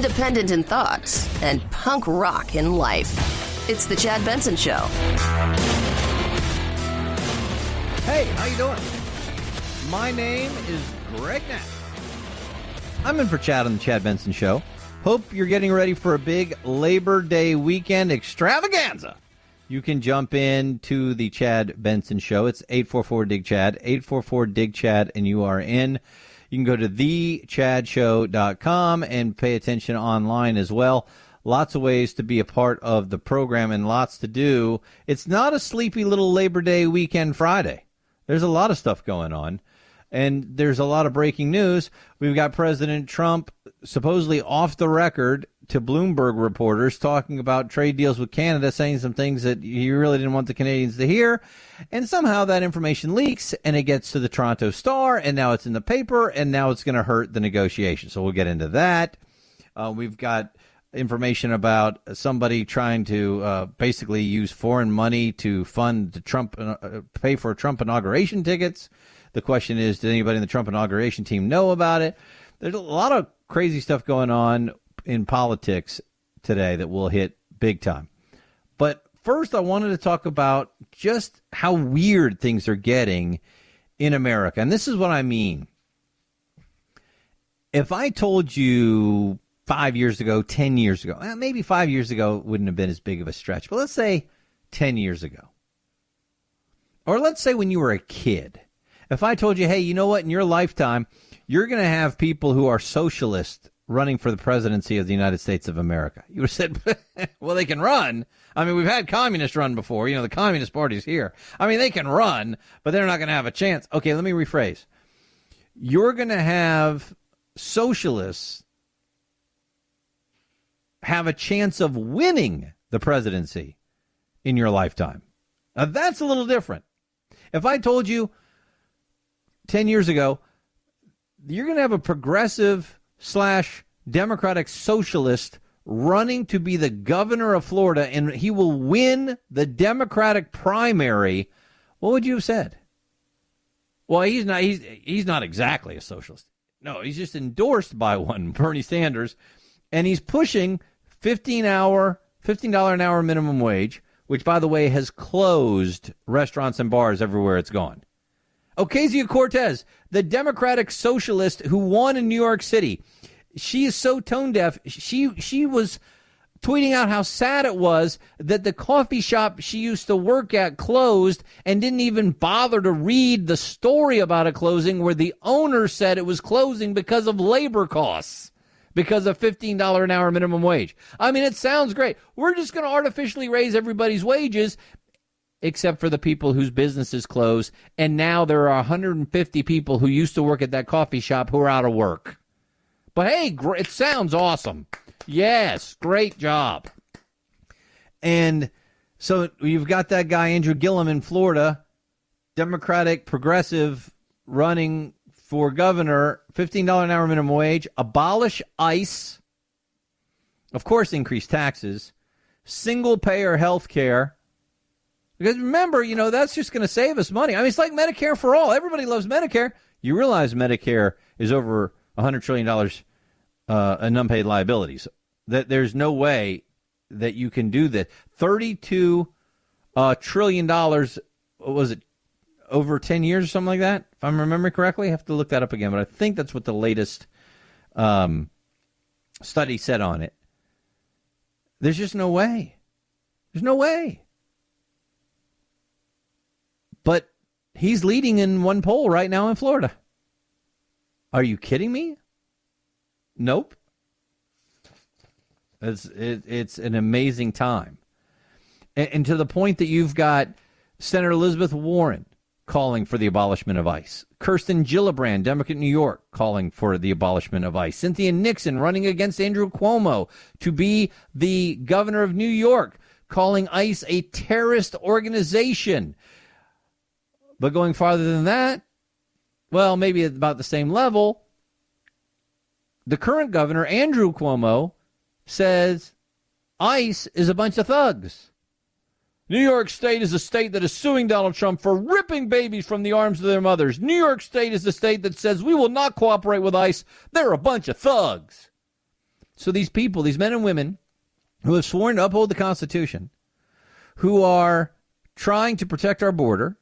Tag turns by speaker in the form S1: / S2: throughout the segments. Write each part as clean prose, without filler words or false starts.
S1: independent in thought and punk rock in life. It's the Chad Benson Show.
S2: Hey, how you doing? My name is Greg Knapp. I'm in for Chad on the Chad Benson Show. Hope you're getting ready for a big Labor Day weekend extravaganza. You can jump in to the Chad Benson Show. It's 844-DIG-CHAD, 844-DIG-CHAD, and you are in. You can go to thechadshow.com and pay attention online as well. Lots of ways to be a part of the program and lots to do. It's not a sleepy little Labor Day weekend Friday. There's a lot of stuff going on, and there's a lot of breaking news. We've got President Trump supposedly off the record to Bloomberg reporters talking about trade deals with Canada, saying some things that he really didn't want the Canadians to hear. And somehow that information leaks, and it gets to the Toronto Star, and now it's in the paper, and now it's going to hurt the negotiation. So we'll get into that. We've got information about somebody trying to basically use foreign money to fund the Trump, pay for Trump inauguration tickets. The question is, did anybody in the Trump inauguration team know about it? There's a lot of crazy stuff going on in politics today that will hit big time. But first, I wanted to talk about just how weird things are getting in America. And this is what I mean. If I told you 5 years ago, 10 years ago, maybe 5 years ago wouldn't have been as big of a stretch, but let's say 10 years ago. Or let's say when you were a kid. If I told you, hey, you know what, in your lifetime, you're going to have people who are socialists running for the presidency of the United States of America. You would have said, well, they can run. I mean, we've had communists run before. You know, the Communist Party's here. I mean, they can run, but they're not going to have a chance. Okay, let me rephrase. You're going to have socialists have a chance of winning the presidency in your lifetime. Now, that's a little different. If I told you 10 years ago, you're going to have a progressive / Democratic socialist running to be the governor of Florida, and he will win the Democratic primary, what would you have said? Well, he's not exactly a socialist. No, he's just endorsed by one, Bernie Sanders, and he's pushing $15 an hour minimum wage, which, by the way, has closed restaurants and bars everywhere it's gone. Ocasio-Cortez, the Democratic socialist who won in New York City, she is so tone deaf. She was tweeting out how sad it was that the coffee shop she used to work at closed and didn't even bother to read the story about it closing, where the owner said it was closing because of labor costs, because of $15 an hour minimum wage. I mean, it sounds great. We're just going to artificially raise everybody's wages, except for the people whose businesses close. And now there are 150 people who used to work at that coffee shop who are out of work. But hey, it sounds awesome. Yes, great job. And so you've got that guy, Andrew Gillum in Florida, Democratic progressive, running for governor, $15 an hour minimum wage, abolish ICE, of course, increase taxes, single payer health care. Because remember, you know, that's just going to save us money. I mean, it's like Medicare for all. Everybody loves Medicare. You realize Medicare is over $100 trillion in unpaid liabilities. That there's no way that you can do that. $32 trillion, was it over 10 years or something like that? If I'm remembering correctly, I have to look that up again. But I think that's what the latest study said on it. There's just no way. There's no way. But he's leading in one poll right now in Florida. Are you kidding me? Nope. It's an amazing time. And to the point that you've got Senator Elizabeth Warren calling for the abolishment of ICE. Kirsten Gillibrand, Democrat in New York, calling for the abolishment of ICE. Cynthia Nixon running against Andrew Cuomo to be the governor of New York, calling ICE a terrorist organization. But going farther than that, well, maybe at about the same level, the current governor, Andrew Cuomo, says ICE is a bunch of thugs. New York State is a state that is suing Donald Trump for ripping babies from the arms of their mothers. New York State is the state that says we will not cooperate with ICE. They're a bunch of thugs. So these people, these men and women who have sworn to uphold the Constitution, who are trying to protect our border,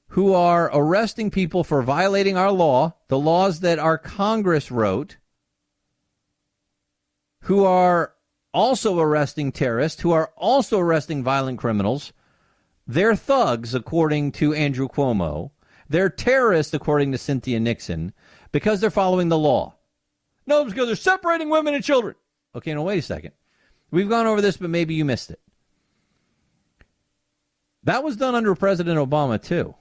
S2: who are arresting people for violating our law, the laws that our Congress wrote, who are also arresting terrorists, who are also arresting violent criminals. They're thugs, according to Andrew Cuomo. They're terrorists, according to Cynthia Nixon, because they're following the law. No, it's because they're separating women and children. Okay, now wait a second. We've gone over this, but maybe you missed it. That was done under President Obama, too.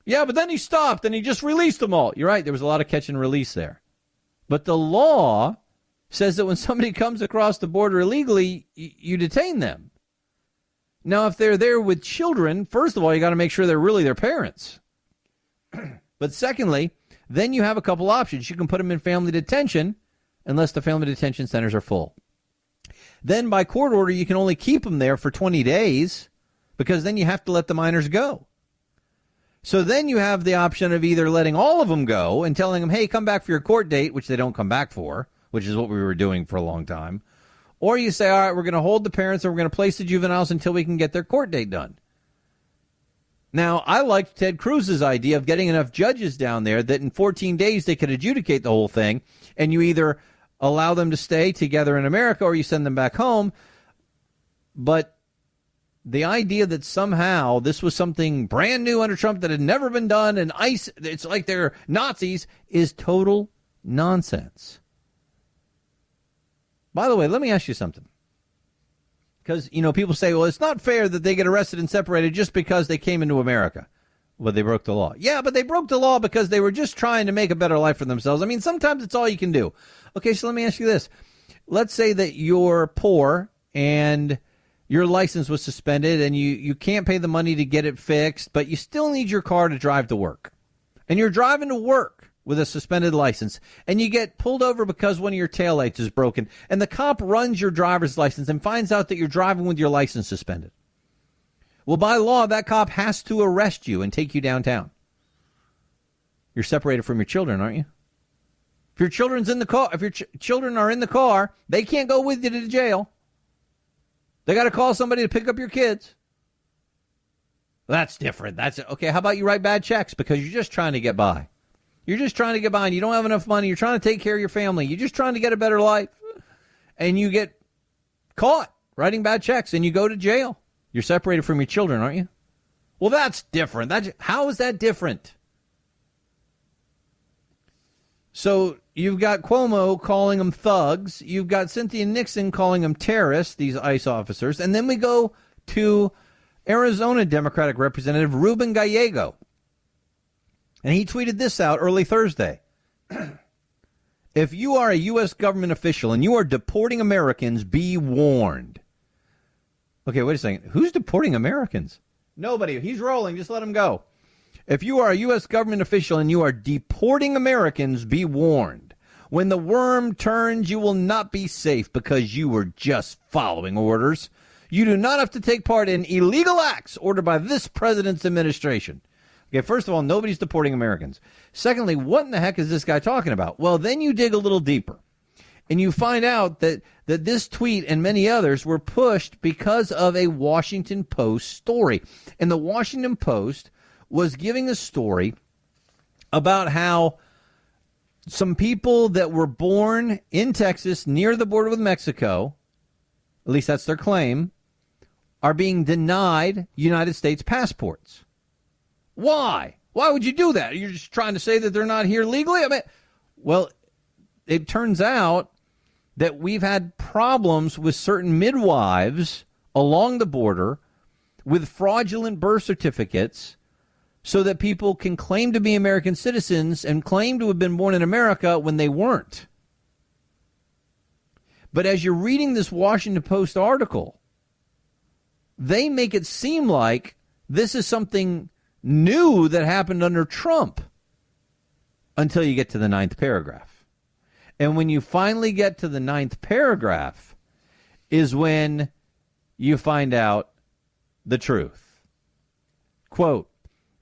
S2: Yeah, but then he stopped and he just released them all. You're right, there was a lot of catch and release there. But the law says that when somebody comes across the border illegally, you detain them. Now, if they're there with children, first of all, you got to make sure they're really their parents. But secondly, then you have a couple options. You can put them in family detention unless the family detention centers are full. Then by court order, you can only keep them there for 20 days because then you have to let the minors go. So then you have the option of either letting all of them go and telling them, hey, come back for your court date, which they don't come back for, which is what we were doing for a long time. Or you say, all right, we're going to hold the parents and we're going to place the juveniles until we can get their court date done. Now, I liked Ted Cruz's idea of getting enough judges down there that in 14 days they could adjudicate the whole thing, and you either allow them to stay together in America or you send them back home. But the idea that somehow this was something brand new under Trump that had never been done and ICE, it's like they're Nazis, is total nonsense. By the way, let me ask you something. Because, people say, well, it's not fair that they get arrested and separated just because they came into America. Well, they broke the law. Yeah, but they broke the law because they were just trying to make a better life for themselves. I mean, sometimes it's all you can do. Okay, so let me ask you this. Let's say that you're poor and your license was suspended and you can't pay the money to get it fixed, but you still need your car to drive to work. And you're driving to work with a suspended license, and you get pulled over because one of your taillights is broken, and the cop runs your driver's license and finds out that you're driving with your license suspended. Well, by law, that cop has to arrest you and take you downtown. You're separated from your children, aren't you? If your children's in the car, if your children are in the car, they can't go with you to jail. They got to call somebody to pick up your kids. That's different. That's okay. How about you write bad checks because you're just trying to get by? You're just trying to get by and you don't have enough money. You're trying to take care of your family. You're just trying to get a better life. And you get caught writing bad checks and you go to jail. You're separated from your children, aren't you? Well, that's different. How is that different? So you've got Cuomo calling them thugs. You've got Cynthia Nixon calling them terrorists, these ICE officers. And then we go to Arizona Democratic Representative Ruben Gallego. And he tweeted this out early Thursday. If you are a U.S. government official and you are deporting Americans, be warned. Okay, wait a second. Who's deporting Americans? Nobody. He's rolling. Just let him go. If you are a U.S. government official and you are deporting Americans, be warned. When the worm turns, you will not be safe because you were just following orders. You do not have to take part in illegal acts ordered by this president's administration. Okay, first of all, nobody's deporting Americans. Secondly, what in the heck is this guy talking about? Well, then you dig a little deeper, and you find out that this tweet and many others were pushed because of a Washington Post story. And the Washington Post was giving a story about how some people that were born in Texas near the border with Mexico, at least that's their claim, are being denied United States passports. Why? Why would you do that? You're just trying to say that they're not here legally? I mean, well, it turns out that we've had problems with certain midwives along the border with fraudulent birth certificates so that people can claim to be American citizens and claim to have been born in America when they weren't. But as you're reading this Washington Post article, they make it seem like this is something new that happened under Trump until you get to the 9th paragraph. And when you finally get to the 9th paragraph is when you find out the truth. Quote,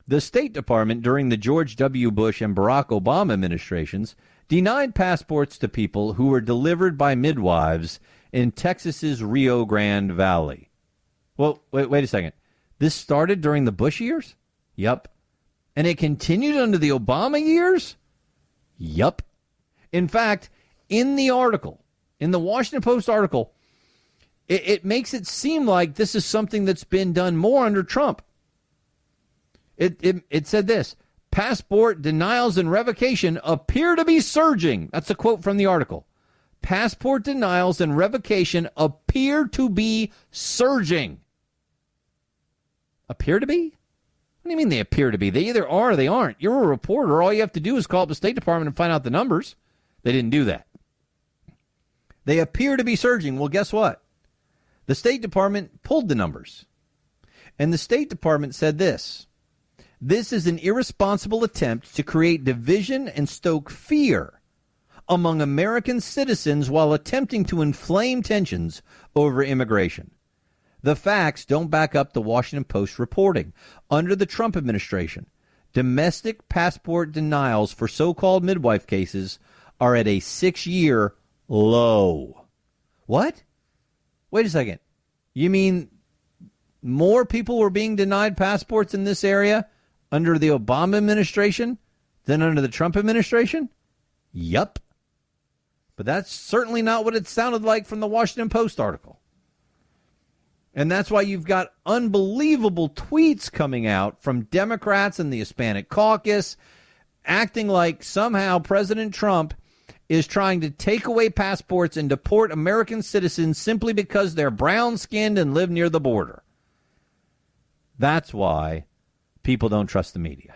S2: the State Department during the George W. Bush and Barack Obama administrations denied passports to people who were delivered by midwives in Texas's Rio Grande Valley. Well, wait a second. This started during the Bush years? Yup. And it continued under the Obama years? Yup. In fact, in the article, in the Washington Post article, it makes it seem like this is something that's been done more under Trump. It said this: passport denials and revocation appear to be surging. That's a quote from the article. Passport denials and revocation appear to be surging. Appear to be? What do you mean they appear to be? They either are or they aren't. You're a reporter. All you have to do is call up the State Department and find out the numbers. They didn't do that. They appear to be surging. Well, guess what? The State Department pulled the numbers. And the State Department said this: this is an irresponsible attempt to create division and stoke fear among American citizens while attempting to inflame tensions over immigration. The facts don't back up the Washington Post reporting. Under the Trump administration, domestic passport denials for so-called midwife cases are at a 6-year low. What? Wait a second. You mean more people were being denied passports in this area under the Obama administration than under the Trump administration? Yup. But that's certainly not what it sounded like from the Washington Post article. And that's why you've got unbelievable tweets coming out from Democrats and the Hispanic caucus acting like somehow President Trump is trying to take away passports and deport American citizens simply because they're brown-skinned and live near the border. That's why people don't trust the media.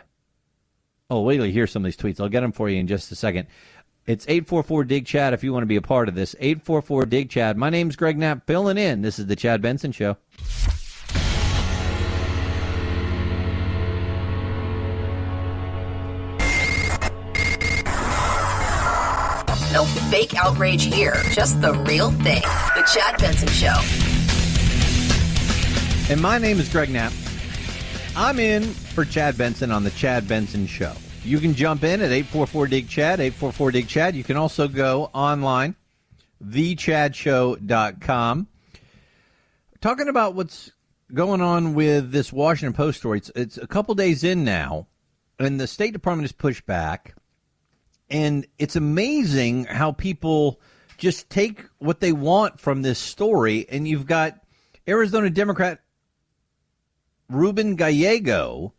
S2: Oh, wait till you hear some of these tweets. I'll get them for you in just a second. It's 844-DIG-CHAD if you want to be a part of this. 844-DIG-CHAD. My name's Greg Knapp, filling in. This is the Chad Benson Show.
S1: No fake outrage here, just the real thing. The Chad Benson Show.
S2: And my name is Greg Knapp. I'm in for Chad Benson on the Chad Benson Show. You can jump in at 844-DIG-CHAD, 844-DIG-CHAD. You can also go online, thechadshow.com. Talking about what's going on with this Washington Post story. It's a couple days in now, and the State Department has pushed back. And it's amazing how people just take what they want from this story. And you've got Arizona Democrat Ruben Gallego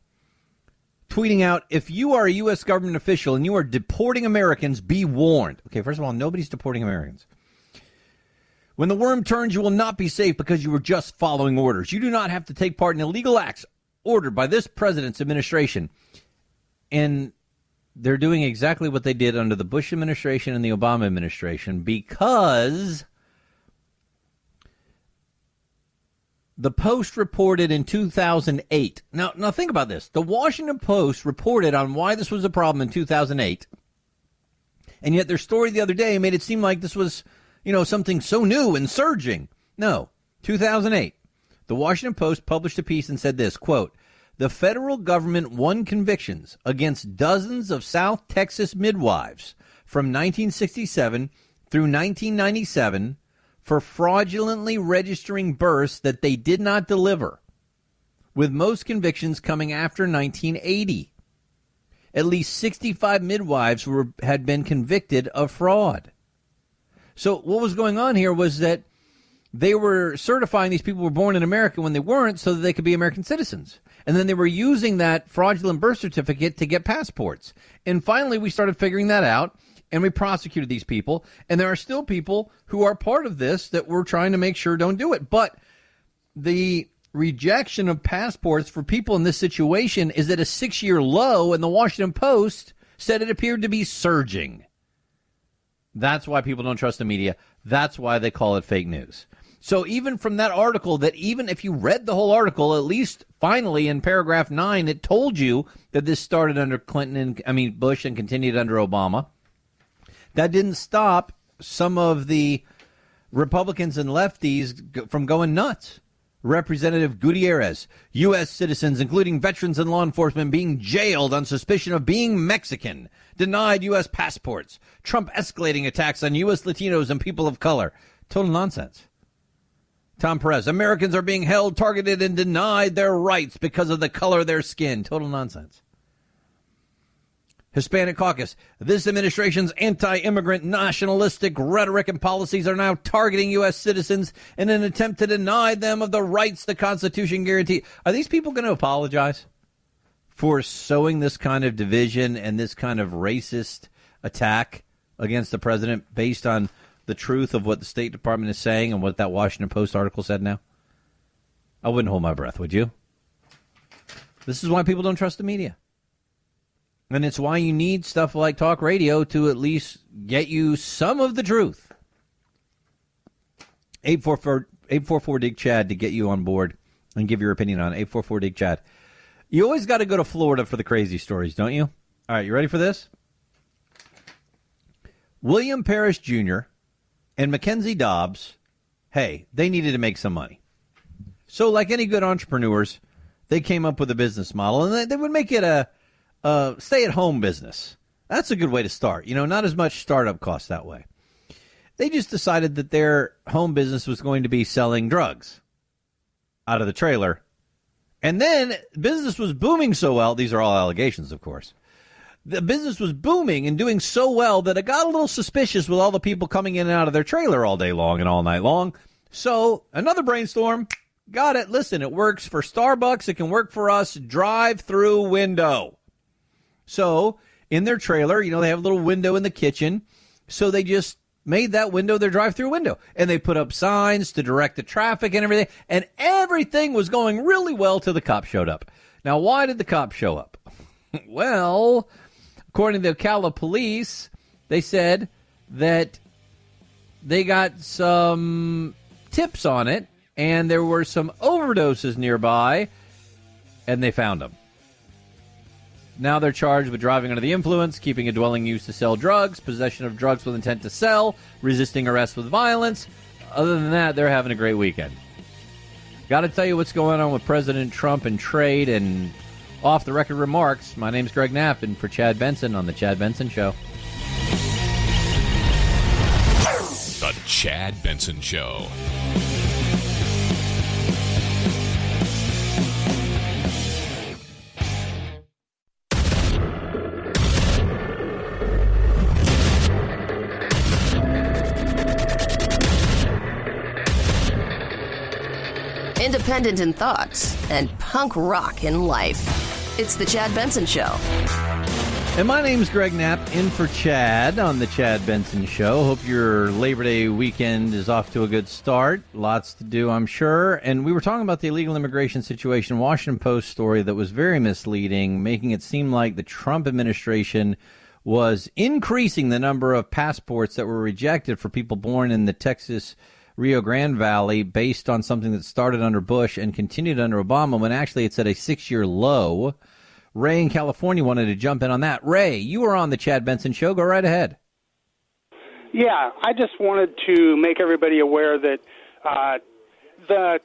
S2: tweeting out, if you are a U.S. government official and you are deporting Americans, be warned. Okay, first of all, nobody's deporting Americans. When the worm turns, you will not be safe because you were just following orders. You do not have to take part in illegal acts ordered by this president's administration. And they're doing exactly what they did under the Bush administration and the Obama administration because the Post reported in 2008. Now think about this. The Washington Post reported on why this was a problem in 2008. And yet their story the other day made it seem like this was, something so new and surging. No, 2008. The Washington Post published a piece and said this, quote, the federal government won convictions against dozens of South Texas midwives from 1967 through 1997 for fraudulently registering births that they did not deliver, with most convictions coming after 1980. At least 65 midwives had been convicted of fraud. So what was going on here was that they were certifying these people were born in America when they weren't so that they could be American citizens. And then they were using that fraudulent birth certificate to get passports. And finally, we started figuring that out, and we prosecuted these people. And there are still people who are part of this that we're trying to make sure don't do it. But the rejection of passports for people in this situation is at a 6-year low, and the Washington Post said it appeared to be surging. That's why people don't trust the media. That's why they call it fake news. So even from that article, that even if you read the whole article, at least finally in paragraph 9, it told you that this started under Bush and continued under Obama. That didn't stop some of the Republicans and lefties from going nuts. Representative Gutierrez, U.S. citizens, including veterans and law enforcement, being jailed on suspicion of being Mexican, denied U.S. passports, Trump escalating attacks on U.S. Latinos and people of color. Total nonsense. Tom Perez, Americans are being held, targeted, and denied their rights because of the color of their skin. Total nonsense. Hispanic Caucus, this administration's anti-immigrant nationalistic rhetoric and policies are now targeting U.S. citizens in an attempt to deny them of the rights the Constitution guarantees. Are these people going to apologize for sowing this kind of division and this kind of racist attack against the president based on the truth of what the State Department is saying and what that Washington Post article said now? I wouldn't hold my breath, would you? This is why people don't trust the media. And it's why you need stuff like talk radio to at least get you some of the truth. 844-DIG-CHAD to get you on board and give your opinion on 844-DIG-CHAD. You always got to go to Florida for the crazy stories, don't you? All right, you ready for this? William Parrish Jr. and Mackenzie Dobbs, hey, they needed to make some money. So like any good entrepreneurs, they came up with a business model, and they would make it a stay-at-home business. That's a good way to start. You know, not as much startup cost that way. They just decided that their home business was going to be selling drugs out of the trailer. And then business was booming so well. These are all allegations, of course. The business was booming and doing so well that it got a little suspicious with all the people coming in and out of their trailer all day long and all night long. So another brainstorm. Got it. Listen, it works for Starbucks. It can work for us. Drive-through window. So in their trailer, you know, they have a little window in the kitchen. So they just made that window their drive-through window. And they put up signs to direct the traffic and everything. And everything was going really well till the cop showed up. Now, why did the cop show up? Well, according to the Ocala police, they said that they got some tips on it. And there were some overdoses nearby. And they found them. Now they're charged with driving under the influence, keeping a dwelling used to sell drugs, possession of drugs with intent to sell, resisting arrest with violence. Other than that, they're having a great weekend. Got to tell you what's going on with President Trump and trade and off-the-record remarks. My name's Greg Knapp, and for Chad Benson on The Chad Benson Show.
S3: The Chad Benson Show.
S1: Independent in thoughts and punk rock in life. It's The Chad Benson Show.
S2: And my name's Greg Knapp, in for Chad on The Chad Benson Show. Hope your Labor Day weekend is off to a good start. Lots to do, I'm sure. And we were talking about the illegal immigration situation, Washington Post story that was very misleading, making it seem like the Trump administration was increasing the number of passports that were rejected for people born in the Texas Rio Grande Valley based on something that started under Bush and continued under Obama, when actually it's at a 6-year low. Ray in California wanted to jump in on that. Ray, you were on the Chad Benson Show. Go right ahead.
S4: Yeah, I just wanted to make everybody aware that I'm going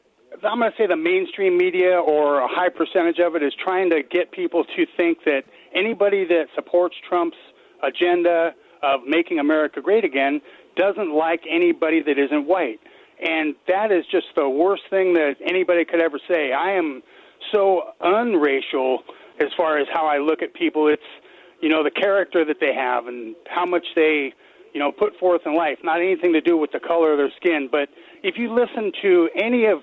S4: to say the mainstream media, or a high percentage of it, is trying to get people to think that anybody that supports Trump's agenda of making America great again doesn't like anybody that isn't white. And that is just the worst thing that anybody could ever say. I am so unracial as far as how I look at people. It's, you know, the character that they have and how much they, you know, put forth in life, not anything to do with the color of their skin. But if you listen to any of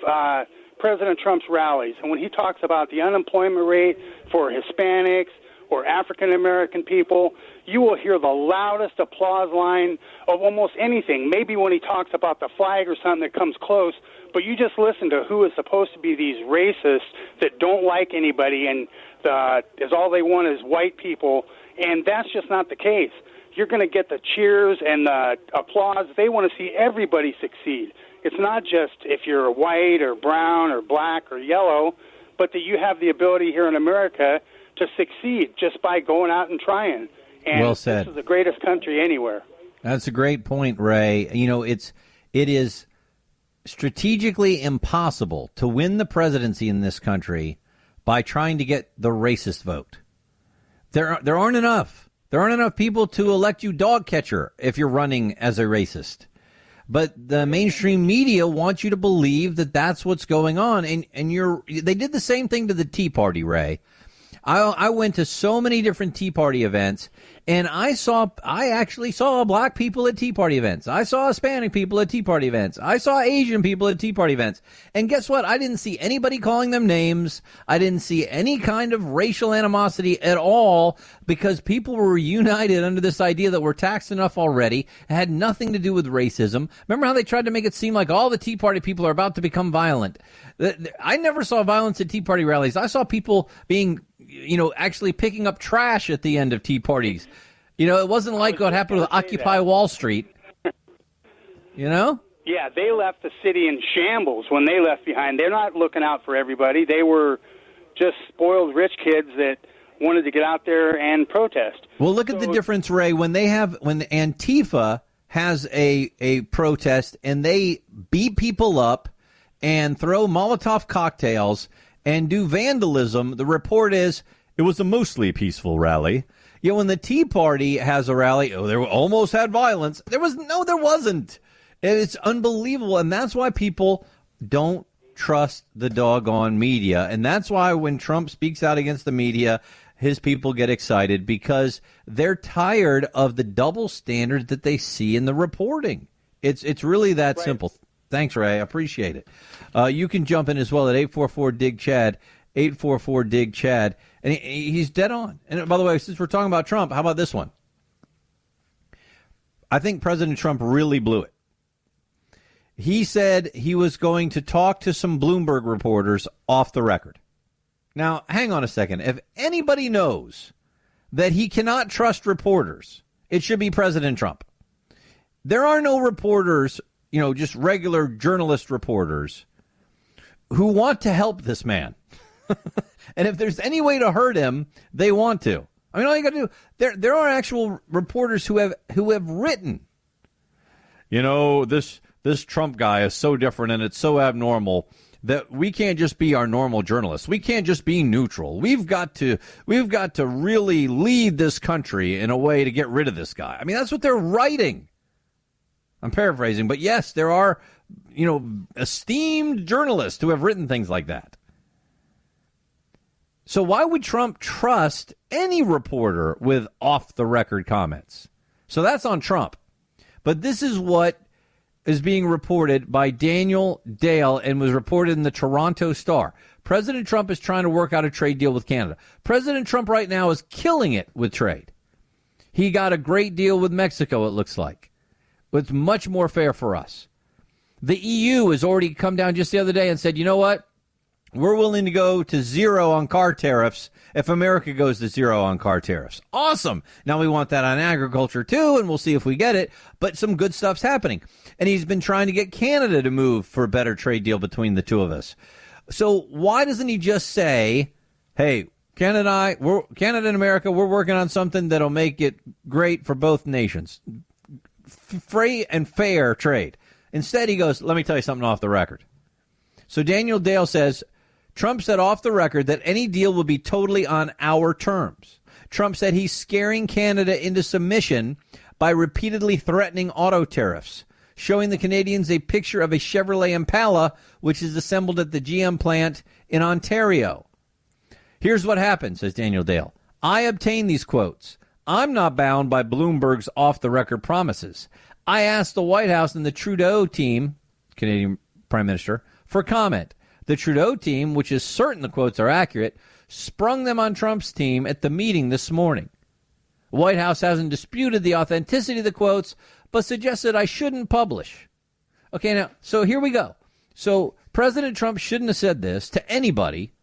S4: President Trump's rallies, and when he talks about the unemployment rate for Hispanics or African-American people, you will hear the loudest applause line of almost anything. Maybe when he talks about the flag or something that comes close, but you just listen to who is supposed to be these racists that don't like anybody and is all they want is white people, and that's just not the case. You're going to get the cheers and the applause. They want to see everybody succeed. It's not just if you're white or brown or black or yellow, but that you have the ability here in America to succeed just by going out and trying. And
S2: well said.
S4: This is the greatest country anywhere.
S2: That's a great point, Ray. You know, it is strategically impossible to win the presidency in this country by trying to get the racist vote. There aren't enough. There aren't enough people to elect you dog catcher if you're running as a racist. But the mainstream media wants you to believe that that's what's going on. And they did the same thing to the Tea Party, Ray. I went to so many different Tea Party events, and I actually saw black people at Tea Party events. I saw Hispanic people at Tea Party events. I saw Asian people at Tea Party events. And guess what? I didn't see anybody calling them names. I didn't see any kind of racial animosity at all, because people were united under this idea that we're taxed enough already. It had nothing to do with racism. Remember how they tried to make it seem like all the Tea Party people are about to become violent? I never saw violence at Tea Party rallies. I saw people being, actually picking up trash at the end of Tea Parties. It wasn't like what happened with Occupy Wall Street. Yeah,
S4: they left the city in shambles when they left behind. They're not looking out for everybody. They were just spoiled rich kids that wanted to get out there and protest.
S2: Well, look at the difference, Ray, when Antifa has a protest and they beat people up and throw Molotov cocktails and do vandalism. The report is it was a mostly peaceful rally. When the Tea Party has a rally, they almost had violence. There wasn't. It's unbelievable. And that's why people don't trust the doggone media. And that's why when Trump speaks out against the media, his people get excited, because they're tired of the double standard that they see in the reporting. It's really that simple. Thanks, Ray. I appreciate it. You can jump in as well at 844-DIG-CHAD, 844-DIG-CHAD. And he's dead on. And by the way, since we're talking about Trump, how about this one? I think President Trump really blew it. He said he was going to talk to some Bloomberg reporters off the record. Now, hang on a second. If anybody knows that he cannot trust reporters, it should be President Trump. There are no reporters, just regular journalist reporters who want to help this man. And if there's any way to hurt him, they want to. I mean, all you got to do, there are actual reporters who have written, this Trump guy is so different and it's so abnormal that we can't just be our normal journalists. We can't just be neutral. We've got to really lead this country in a way to get rid of this guy. I mean, that's what they're writing. I'm paraphrasing, but yes, there are, esteemed journalists who have written things like that. So why would Trump trust any reporter with off-the-record comments? So that's on Trump. But this is what is being reported by Daniel Dale and was reported in the Toronto Star. President Trump is trying to work out a trade deal with Canada. President Trump right now is killing it with trade. He got a great deal with Mexico, it looks like. It's much more fair for us. The EU has already come down just the other day and said, you know what? We're willing to go to zero on car tariffs if America goes to zero on car tariffs. Awesome. Now we want that on agriculture, too, and we'll see if we get it. But some good stuff's happening. And he's been trying to get Canada to move for a better trade deal between the two of us. So why doesn't he just say, hey, Canada and America, we're working on something that'll make it great for both nations. Free and fair trade. Instead, he goes, let me tell you something off the record. So Daniel Dale says, Trump said off the record that any deal will be totally on our terms. Trump said he's scaring Canada into submission by repeatedly threatening auto tariffs, showing the Canadians a picture of a Chevrolet Impala, which is assembled at the GM plant in Ontario. Here's what happened, says Daniel Dale. I obtained these quotes. I'm not bound by Bloomberg's off-the-record promises. I asked the White House and the Trudeau team, Canadian Prime Minister, for comment. The Trudeau team, which is certain the quotes are accurate, sprung them on Trump's team at the meeting this morning. The White House hasn't disputed the authenticity of the quotes, but suggested I shouldn't publish. Okay, now, so here we go. So President Trump shouldn't have said this to anybody,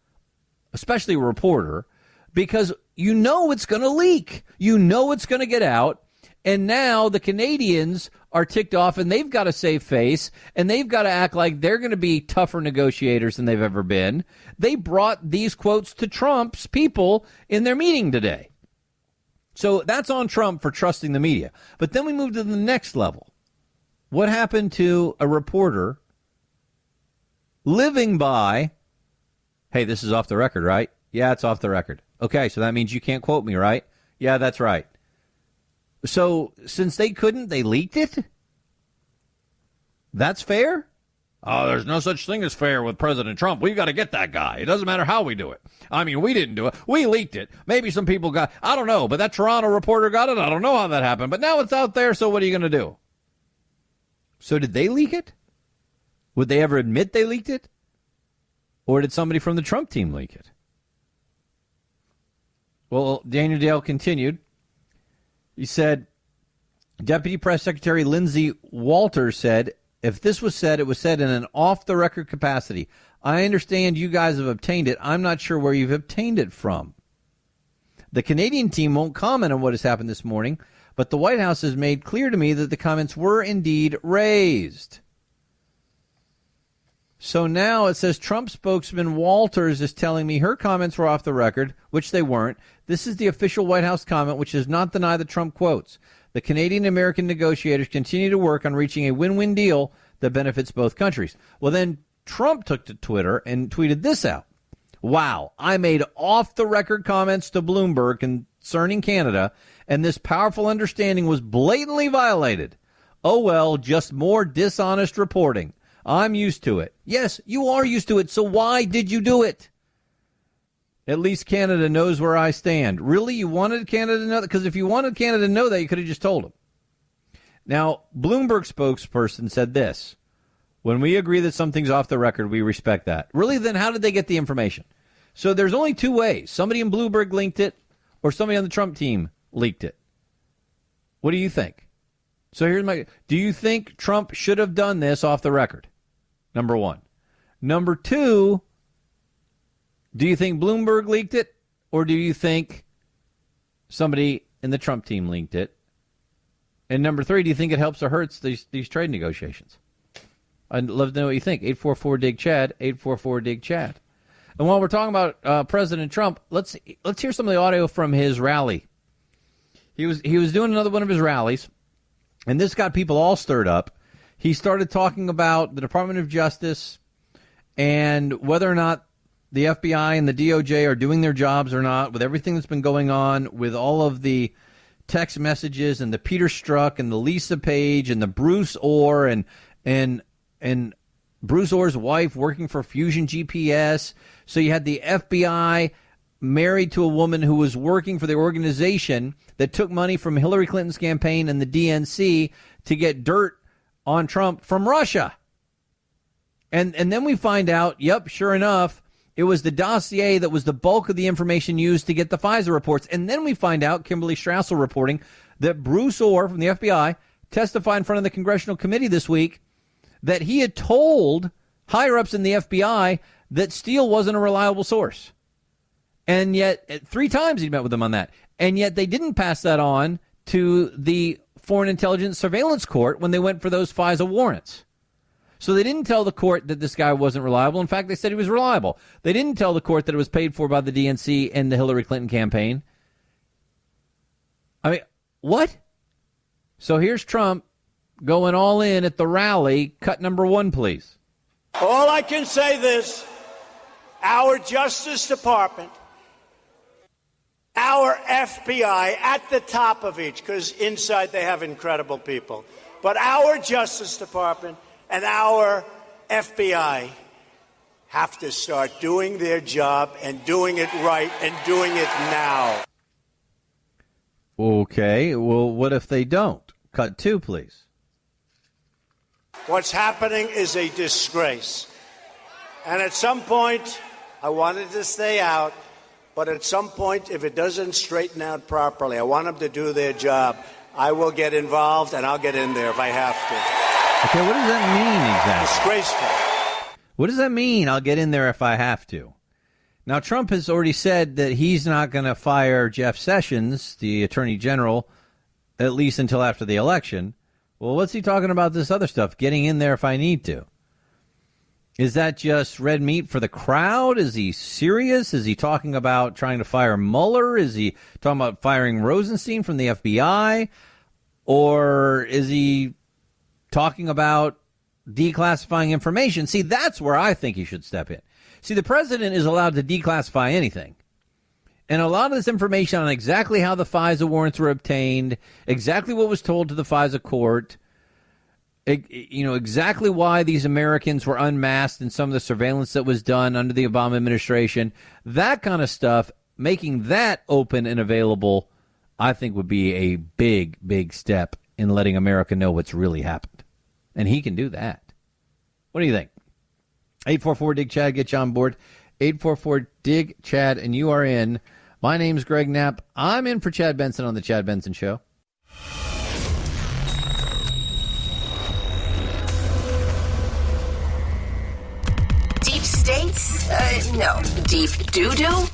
S2: especially a reporter, because it's going to leak. It's going to get out. And now the Canadians are ticked off, and they've got to save face, and they've got to act like they're going to be tougher negotiators than they've ever been. They brought these quotes to Trump's people in their meeting today. So that's on Trump for trusting the media. But then we move to the next level. What happened to a reporter living by, hey, this is off the record, right? Yeah, it's off the record. Okay, so that means you can't quote me, right? Yeah, that's right. So since they couldn't, they leaked it? That's fair? Oh, there's no such thing as fair with President Trump. We've got to get that guy. It doesn't matter how we do it. I mean, we didn't do it. We leaked it. Maybe some people got, I don't know, but that Toronto reporter got it. I don't know how that happened, but now it's out there, so what are you going to do? So did they leak it? Would they ever admit they leaked it? Or did somebody from the Trump team leak it? Well, Daniel Dale continued. He said, Deputy Press Secretary Lindsay Walters said, if this was said, it was said in an off-the-record capacity. I understand you guys have obtained it. I'm not sure where you've obtained it from. The Canadian team won't comment on what has happened this morning, but the White House has made clear to me that the comments were indeed raised. So now it says Trump spokesman Walters is telling me her comments were off the record, which they weren't. This is the official White House comment, which does not deny the Trump quotes. The Canadian-American negotiators continue to work on reaching a win-win deal that benefits both countries. Well, then Trump took to Twitter and tweeted this out. Wow, I made off-the-record comments to Bloomberg concerning Canada, and this powerful understanding was blatantly violated. Oh, well, just more dishonest reporting. I'm used to it. Yes, you are used to it, so why did you do it? At least Canada knows where I stand. Really? You wanted Canada to know that? Because if you wanted Canada to know that, you could have just told them. Now, Bloomberg spokesperson said this. When we agree that something's off the record, we respect that. Really, then how did they get the information? So there's only two ways. Somebody in Bloomberg linked it, or somebody on the Trump team leaked it. What do you think? So here's my... Do you think Trump should have done this off the record? Number one. Number two... Do you think Bloomberg leaked it, or do you think somebody in the Trump team leaked it? And number three, do you think it helps or hurts these trade negotiations? I'd love to know what you think. 844-DIG-CHAD, 844-DIG-CHAD. And while we're talking about President Trump, let's hear some of the audio from his rally. He was doing another one of his rallies, and this got people all stirred up. He started talking about the Department of Justice and whether or not the FBI and the DOJ are doing their jobs or not, with everything that's been going on, with all of the text messages and the Peter Strzok and the Lisa Page and the Bruce Orr and Bruce Orr's wife working for Fusion GPS. So you had the FBI married to a woman who was working for the organization that took money from Hillary Clinton's campaign and the DNC to get dirt on Trump from Russia. And then we find out, yep, sure enough, it was the dossier that was the bulk of the information used to get the FISA reports. And then we find out, Kimberly Strassel reporting, that Bruce Orr from the FBI testified in front of the Congressional Committee this week that he had told higher-ups in the FBI that Steele wasn't a reliable source. And yet, 3 times he'd met with them on that. And yet they didn't pass that on to the Foreign Intelligence Surveillance Court when they went for those FISA warrants. So they didn't tell the court that this guy wasn't reliable. In fact, they said he was reliable. They didn't tell the court that it was paid for by the DNC and the Hillary Clinton campaign. I mean, what? So here's Trump going all in at the rally. Cut number 1, please.
S5: All I can say this, our Justice Department, our FBI at the top of each, because inside they have incredible people, but our Justice Department and our FBI have to start doing their job and doing it right and doing it now.
S2: Okay, well, what if they don't? Cut 2, please.
S5: What's happening is a disgrace. And at some point, I wanted to stay out, but at some point, if it doesn't straighten out properly, I want them to do their job. I will get involved, and I'll get in there if I have to.
S2: Okay, what does that mean exactly?
S5: Disgraceful.
S2: What does that mean, I'll get in there if I have to? Now, Trump has already said that he's not going to fire Jeff Sessions, the Attorney General, at least until after the election. Well, what's he talking about this other stuff, getting in there if I need to? Is that just red meat for the crowd? Is he serious? Is he talking about trying to fire Mueller? Is he talking about firing Rosenstein from the FBI? Or is he talking about declassifying information. See, that's where I think he should step in. See, the president is allowed to declassify anything. And a lot of this information on exactly how the FISA warrants were obtained, exactly what was told to the FISA court, exactly why these Americans were unmasked in some of the surveillance that was done under the Obama administration, that kind of stuff, making that open and available, I think would be a big, big step in letting America know what's really happened. And he can do that. What do you think? 844-DIG-CHAD, get you on board. 844-DIG-CHAD, and you are in. My name's Greg Knapp. I'm in for Chad Benson on The Chad Benson Show.
S1: Deep states? No. Deep doo-doo?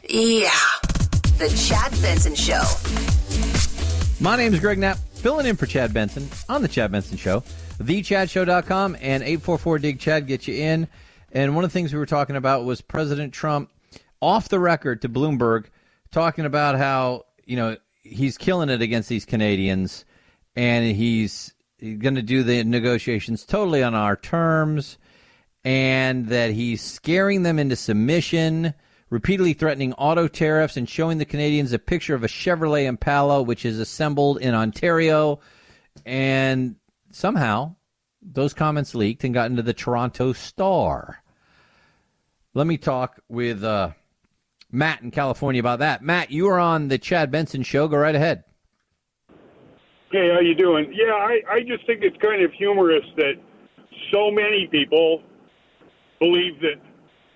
S1: Yeah. The Chad Benson Show.
S2: My name's Greg Knapp, filling in for Chad Benson on The Chad Benson Show. TheChadShow.com and 844-DIG-CHAD get you in. And one of the things we were talking about was President Trump off the record to Bloomberg talking about how, he's killing it against these Canadians and he's going to do the negotiations totally on our terms and that he's scaring them into submission, repeatedly threatening auto tariffs and showing the Canadians a picture of a Chevrolet Impala, which is assembled in Ontario. And somehow those comments leaked and got into the Toronto Star. Let me talk with Matt in California about that. Matt, you are on the Chad Benson Show. Go right ahead.
S6: Hey, how you doing? Yeah, I just think it's kind of humorous that so many people believe that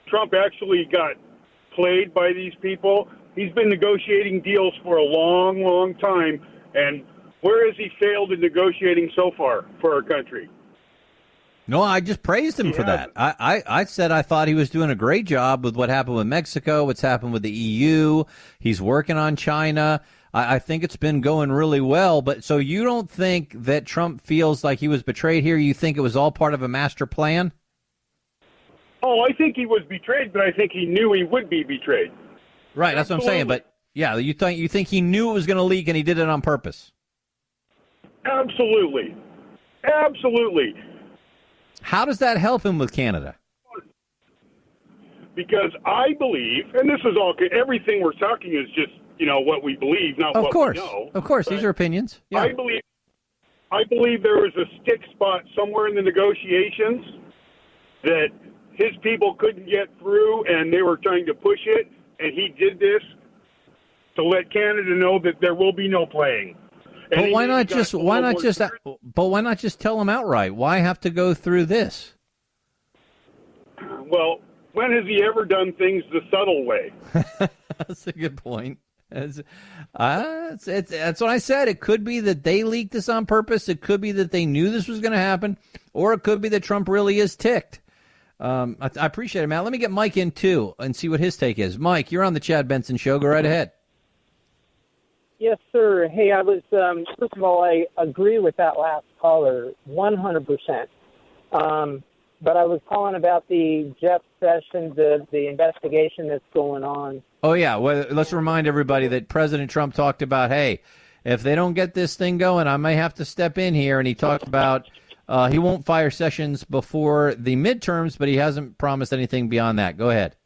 S6: Trump actually got played by these people. He's been negotiating deals for a long, long time, and where has he failed in negotiating so far for our country?
S2: No, I just praised him for that. I said I thought he was doing a great job with what happened with Mexico, what's happened with the EU. He's working on China. I think it's been going really well. But so you don't think that Trump feels like he was betrayed here? You think it was all part of a master plan?
S6: Oh, I think he was betrayed, but I think he knew he would be betrayed.
S2: Right, that's what I'm saying. But yeah, you think he knew it was going to leak and he did it on purpose?
S6: Absolutely. Absolutely.
S2: How does that help him with Canada?
S6: Because I believe, and this is all, everything we're talking is just, what we believe, not what we know.
S2: Of course, these are opinions. Yeah.
S6: I believe there was a stick spot somewhere in the negotiations that his people couldn't get through, and they were trying to push it, and he did this to let Canada know that there will be no playing.
S2: But why not just tell them outright? Why have to go through this?
S6: Well, when has he ever done things the subtle way?
S2: That's a good point. That's what I said. It could be that they leaked this on purpose. It could be that they knew this was going to happen, or it could be that Trump really is ticked. I appreciate it, Matt. Let me get Mike in, too, and see what his take is. Mike, you're on the Chad Benson Show. Go right ahead.
S7: Yes, sir. Hey, I was, first of all, I agree with that last caller 100%. But I was calling about the Jeff Sessions, the investigation that's going on.
S2: Oh, yeah. Well, let's remind everybody that President Trump talked about, hey, if they don't get this thing going, I may have to step in here. And he talked about he won't fire Sessions before the midterms, but he hasn't promised anything beyond that. Go ahead.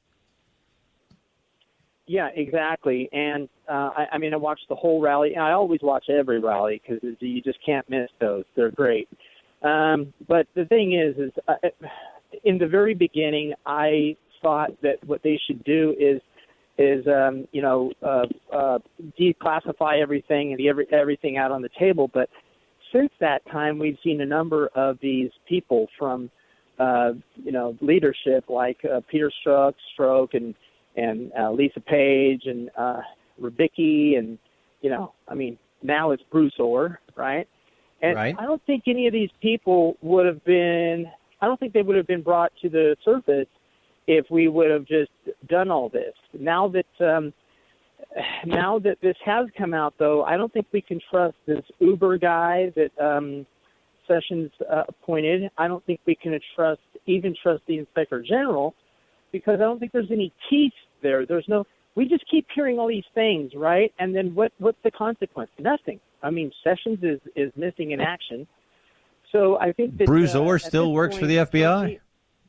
S7: Yeah, exactly. And, I watched the whole rally. I always watch every rally because you just can't miss those. They're great. But the thing is in the very beginning, I thought that what they should do is declassify everything and everything out on the table. But since that time, we've seen a number of these people from, leadership like Peter Strzok and Lisa Page and Rybicki and, now it's Bruce Orr, right? And
S2: right.
S7: I don't think any of these people would have been – I don't think they would have been brought to the surface if we would have just done all this. Now that this has come out, though, I don't think we can trust this Uber guy that Sessions appointed. I don't think we can trust the Inspector General because I don't think there's any teeth there. We just keep hearing all these things, right? And then what's the consequence? Nothing. Sessions is missing in action. So I think that
S2: Bruce Orr still works for the FBI.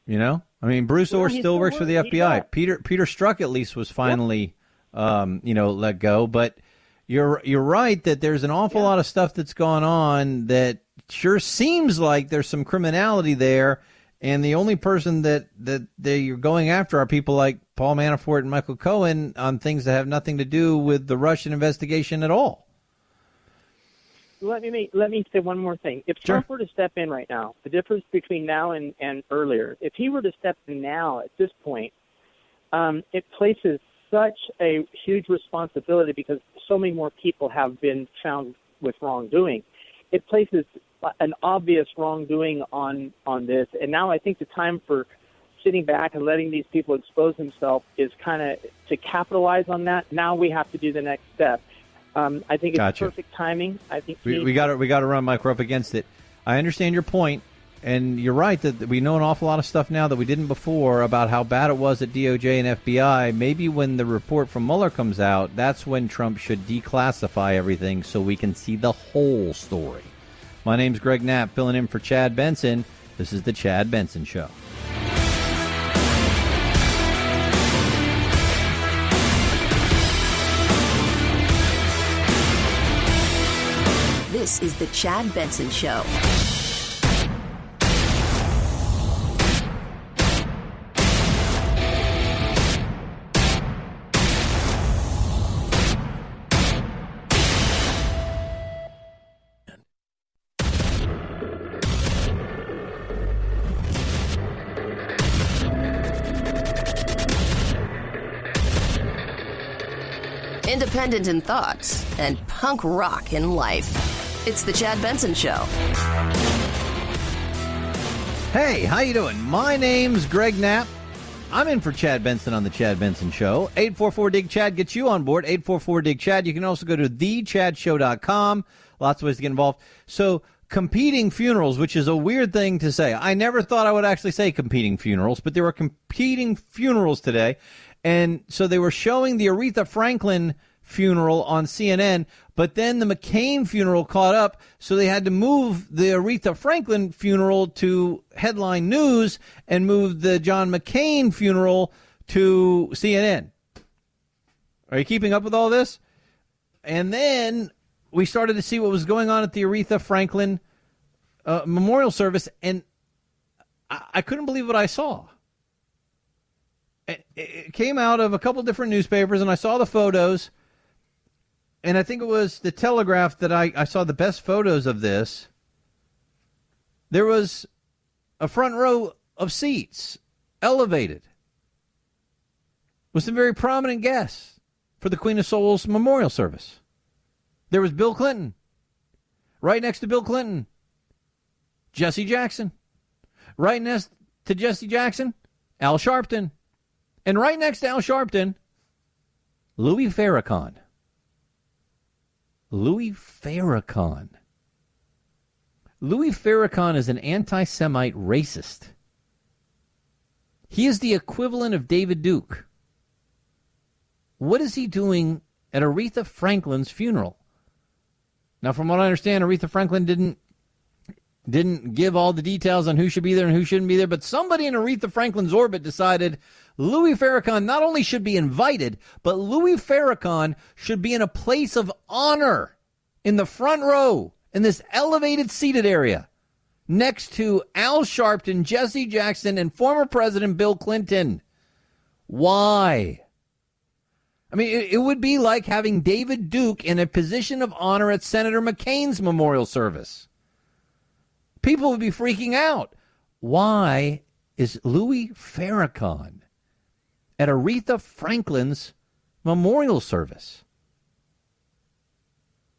S2: You know, I mean, Bruce Orr still works for the FBI. Peter Strzok at least was finally, let go. But you're right that there's an awful lot of stuff that's gone on that sure seems like there's some criminality there. And the only person that you're going after are people like Paul Manafort and Michael Cohen on things that have nothing to do with the Russian investigation at all.
S7: Let me say one more thing. If Trump were to step in right now, the difference between now and earlier, if he were to step in now at this point, it places such a huge responsibility because so many more people have been found with wrongdoing. It places an obvious wrongdoing on this. And now I think the time for sitting back and letting these people expose themselves is kind of to capitalize on that. Now we have to do the next step. I think it's perfect timing. I think we got
S2: to run Mike. We're up against it. I understand your point, and you're right that we know an awful lot of stuff now that we didn't before about how bad it was at DOJ and FBI. Maybe when the report from Mueller comes out, that's when Trump should declassify everything so we can see the whole story. My name's Greg Knapp, filling in for Chad Benson. This is the Chad Benson Show.
S1: This is the Chad Benson Show. Independent in thoughts and punk rock in life. It's the Chad Benson Show.
S2: Hey, how you doing? My name's Greg Knapp. I'm in for Chad Benson on the Chad Benson Show. 844-DIG-CHAD gets you on board. 844-DIG-CHAD. You can also go to thechadshow.com. Lots of ways to get involved. So, competing funerals, which is a weird thing to say. I never thought I would actually say competing funerals, but there were competing funerals today. And so they were showing the Aretha Franklin funeral on CNN, but then the McCain funeral caught up, so they had to move the Aretha Franklin funeral to headline news and move the John McCain funeral to CNN. Are you keeping up with all this? And then we started to see what was going on at the Aretha Franklin memorial service, and I couldn't believe what I saw. It came out of a couple different newspapers, and I saw the photos. And I think it was the Telegraph that I saw the best photos of this. There was a front row of seats, elevated, with some very prominent guests for the Queen of Soul's memorial service. There was Bill Clinton. Right next to Bill Clinton, Jesse Jackson. Right next to Jesse Jackson, Al Sharpton. And right next to Al Sharpton, Louis Farrakan. Louis Farrakan. Louis Farrakan is an anti-Semite racist. He is the equivalent of David Duke. What is he doing at Aretha Franklin's funeral? Now, from what I understand, Aretha Franklin didn't give all the details on who should be there and who shouldn't be there, but somebody in Aretha Franklin's orbit decided Louis Farrakhan not only should be invited, but Louis Farrakhan should be in a place of honor in the front row, in this elevated seated area, next to Al Sharpton, Jesse Jackson, and former President Bill Clinton. Why? I mean, it would be like having David Duke in a position of honor at Senator McCain's memorial service. People would be freaking out. Why is Louis Farrakhan at Aretha Franklin's memorial service?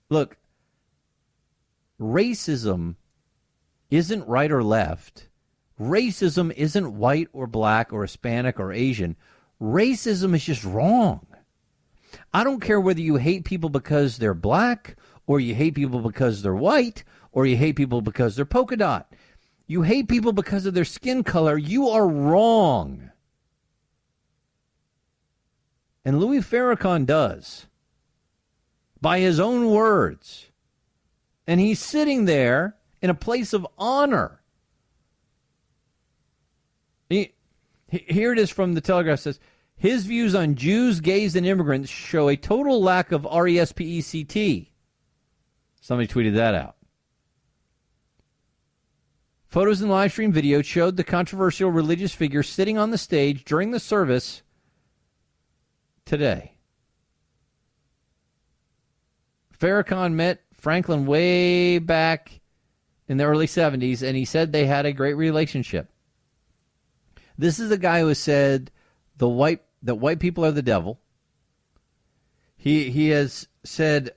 S2: Look, racism isn't right or left. Racism isn't white or black or Hispanic or Asian. Racism is just wrong. I don't care whether you hate people because they're black, or you hate people because they're white, or you hate people because they're polka dot. You hate people because of their skin color. You are wrong. And Louis Farrakhan does, by his own words. And he's sitting there in a place of honor. Here it is from the Telegraph. Says, his views on Jews, gays, and immigrants show a total lack of RESPECT. Somebody tweeted that out. Photos and live stream video showed the controversial religious figure sitting on the stage during the service today. Farrakan met Franklin way back in the early 70s, and he said they had a great relationship. This is a guy who has said that white people are the devil. He has said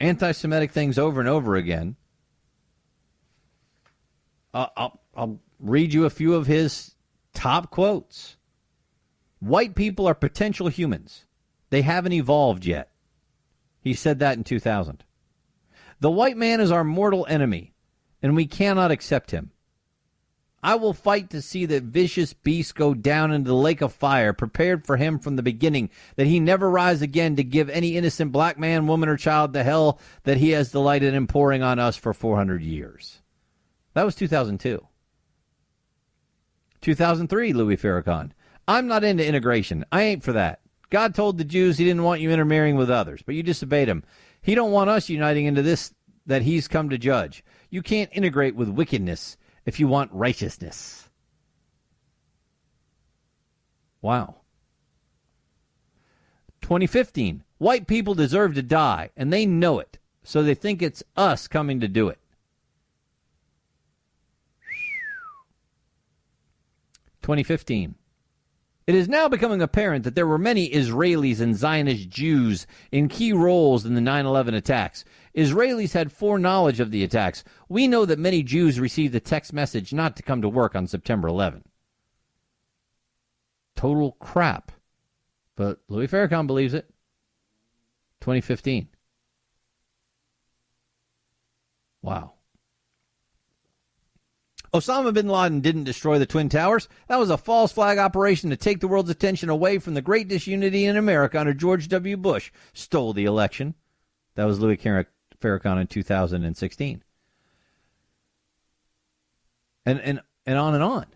S2: anti-Semitic things over and over again. I'll read you a few of his top quotes. White people are potential humans. They haven't evolved yet. He said that in 2000. The white man is our mortal enemy, and we cannot accept him. I will fight to see that vicious beast go down into the lake of fire, prepared for him from the beginning, that he never rise again to give any innocent black man, woman, or child the hell that he has delighted in pouring on us for 400 years. That was 2002. 2003, Louis Farrakhan. I'm not into integration. I ain't for that. God told the Jews he didn't want you intermarrying with others, but you disobeyed him. He don't want us uniting into this that he's come to judge. You can't integrate with wickedness if you want righteousness. Wow. 2015. White people deserve to die, and they know it, so they think it's us coming to do it. 2015. It is now becoming apparent that there were many Israelis and Zionist Jews in key roles in the 9/11 attacks. Israelis had foreknowledge of the attacks. We know that many Jews received a text message not to come to work on September 11. Total crap. But Louis Farrakhan believes it. 2015. Wow. Osama bin Laden didn't destroy the Twin Towers. That was a false flag operation to take the world's attention away from the great disunity in America under George W. Bush. Stole the election. That was Louis Farrakhan in 2016. And on and on.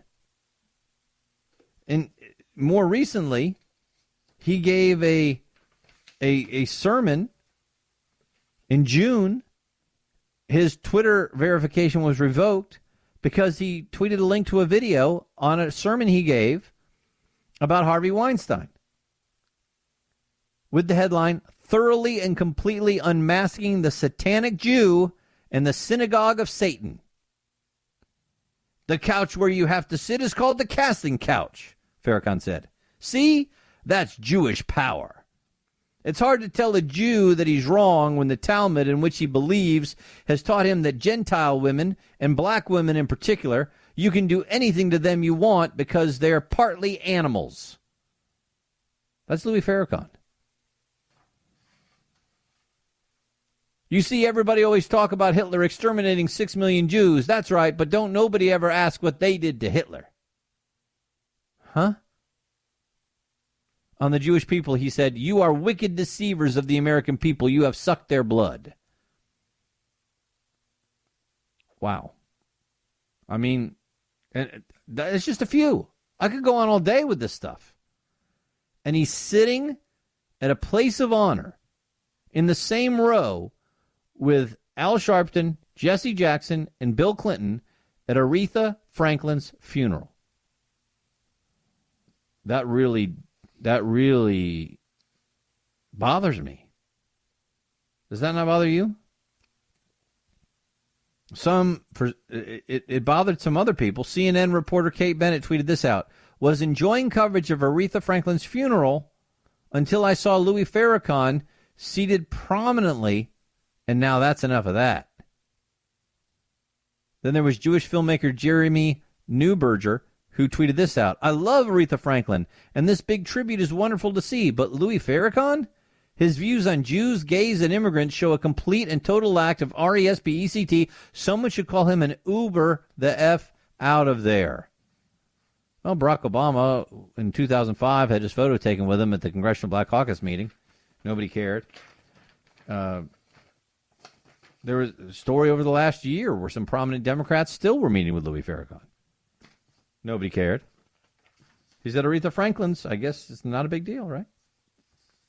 S2: And more recently, he gave a sermon in June. His Twitter verification was revoked because he tweeted a link to a video on a sermon he gave about Harvey Weinstein with the headline, Thoroughly and Completely Unmasking the Satanic Jew and the Synagogue of Satan. The couch where you have to sit is called the casting couch, Farrakhan said. See? That's Jewish power. It's hard to tell a Jew that he's wrong when the Talmud in which he believes has taught him that Gentile women, and black women in particular, you can do anything to them you want because they're partly animals. That's Louis Farrakhan. You see, everybody always talk about Hitler exterminating 6 million Jews. That's right, but don't nobody ever ask what they did to Hitler. Huh? On the Jewish people, he said, you are wicked deceivers of the American people. You have sucked their blood. Wow. I mean, it's just a few. I could go on all day with this stuff. And he's sitting at a place of honor in the same row with Al Sharpton, Jesse Jackson, and Bill Clinton at Aretha Franklin's funeral. That really bothers me. Does that not bother you? It bothered some other people. CNN reporter Kate Bennett tweeted this out. Was enjoying coverage of Aretha Franklin's funeral until I saw Louis Farrakhan seated prominently, and now that's enough of that. Then there was Jewish filmmaker Jeremy Neuberger, who tweeted this out. I love Aretha Franklin, and this big tribute is wonderful to see, but Louis Farrakhan? His views on Jews, gays, and immigrants show a complete and total lack of RESPECT. Someone should call him an Uber the F out of there. Well, Barack Obama in 2005 had his photo taken with him at the Congressional Black Caucus meeting. Nobody cared. There was a story over the last year where some prominent Democrats still were meeting with Louis Farrakan. Nobody cared. He said Aretha Franklin's, I guess it's not a big deal, right?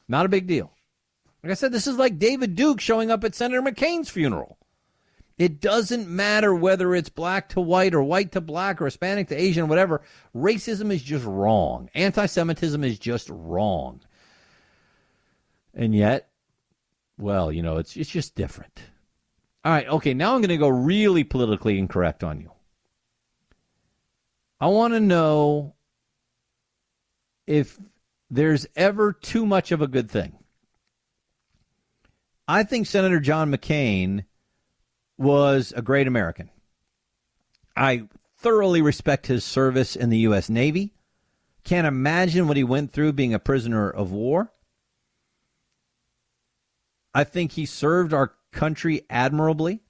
S2: Not a big deal. Like I said, this is like David Duke showing up at Senator McCain's funeral. It doesn't matter whether it's black to white or white to black or Hispanic to Asian, whatever. Racism is just wrong. Anti-Semitism is just wrong. And yet, well, you know, it's just different. All right, okay, now I'm going to go really politically incorrect on you. I want to know if there's ever too much of a good thing. I think Senator John McCain was a great American. I thoroughly respect his service in the U.S. Navy. Can't imagine what he went through being a prisoner of war. I think he served our country admirably.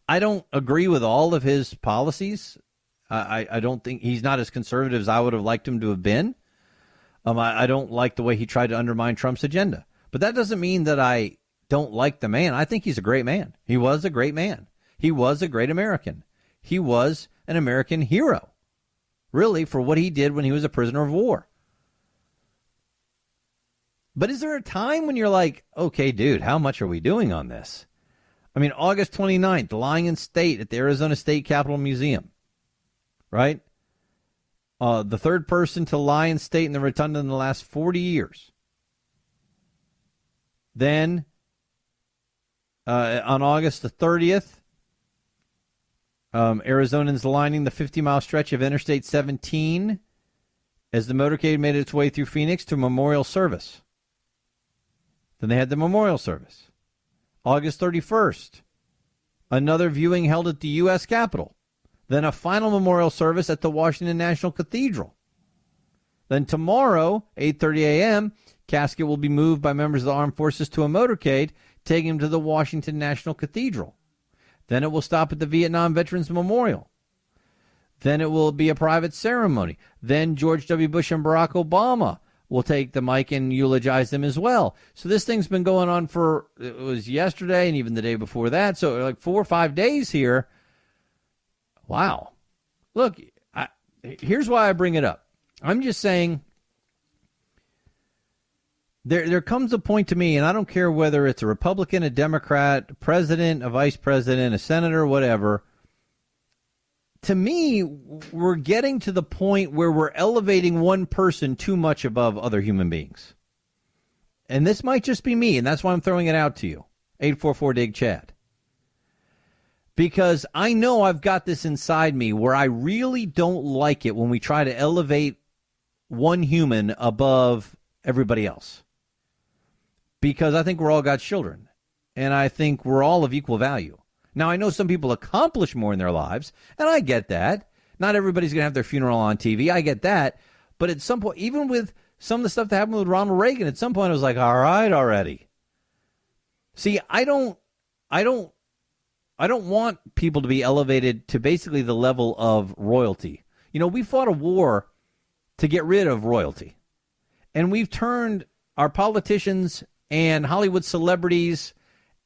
S2: I don't agree with all of his policies. I don't think he's not as conservative as I would have liked him to have been. I don't like the way he tried to undermine Trump's agenda. But that doesn't mean that I don't like the man. I think he's a great man. He was a great man. He was a great American. He was an American hero, really, for what he did when he was a prisoner of war. But is there a time when you're like, okay, dude, how much are we doing on this? I mean, August 29th, lying in state at the Arizona State Capitol Museum, right? The third person to lie in state in the rotunda in the last 40 years. Then, on August the 30th, Arizonans lining the 50-mile stretch of Interstate 17 as the motorcade made its way through Phoenix to memorial service. Then they had the memorial service. August 31st, another viewing held at the U.S. Capitol. Then a final memorial service at the Washington National Cathedral. Then tomorrow, 8:30 a.m., casket will be moved by members of the armed forces to a motorcade, taking him to the Washington National Cathedral. Then it will stop at the Vietnam Veterans Memorial. Then it will be a private ceremony. Then George W. Bush and Barack Obama will take the mic and eulogize them as well. So this thing's been going on for, it was yesterday and even the day before that. So like 4 or 5 days here. Wow. Look, here's why I bring it up. I'm just saying there comes a point to me, and I don't care whether it's a Republican, a Democrat, a president, a vice president, a senator, whatever. To me, we're getting to the point where we're elevating one person too much above other human beings. And this might just be me, and that's why I'm throwing it out to you. 844-DIG-CHAD. Because I know I've got this inside me where I really don't like it when we try to elevate one human above everybody else. Because I think we're all God's children. And I think we're all of equal value. Now, I know some people accomplish more in their lives, and I get that. Not everybody's going to have their funeral on TV. I get that. But at some point, even with some of the stuff that happened with Ronald Reagan, at some point I was like, all right, already. See, I don't want people to be elevated to basically the level of royalty. You know, we fought a war to get rid of royalty. And we've turned our politicians and Hollywood celebrities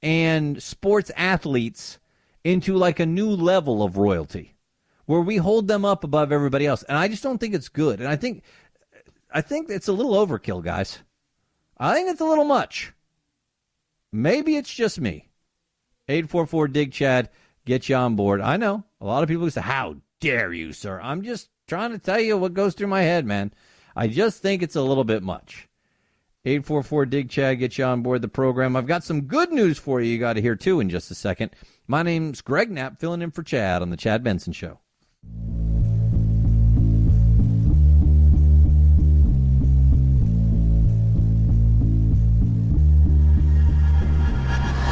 S2: and sports athletes into like a new level of royalty where we hold them up above everybody else. And I just don't think it's good. And I think it's a little overkill, guys. I think it's a little much. Maybe it's just me. 844-DIG-CHAD, get you on board. I know a lot of people say, how dare you, sir? I'm just trying to tell you what goes through my head, man. I just think it's a little bit much. 844-DIG-CHAD, get you on board the program. I've got some good news for you got to hear, too, in just a second. My name's Greg Knapp, filling in for Chad on The Chad Benson Show.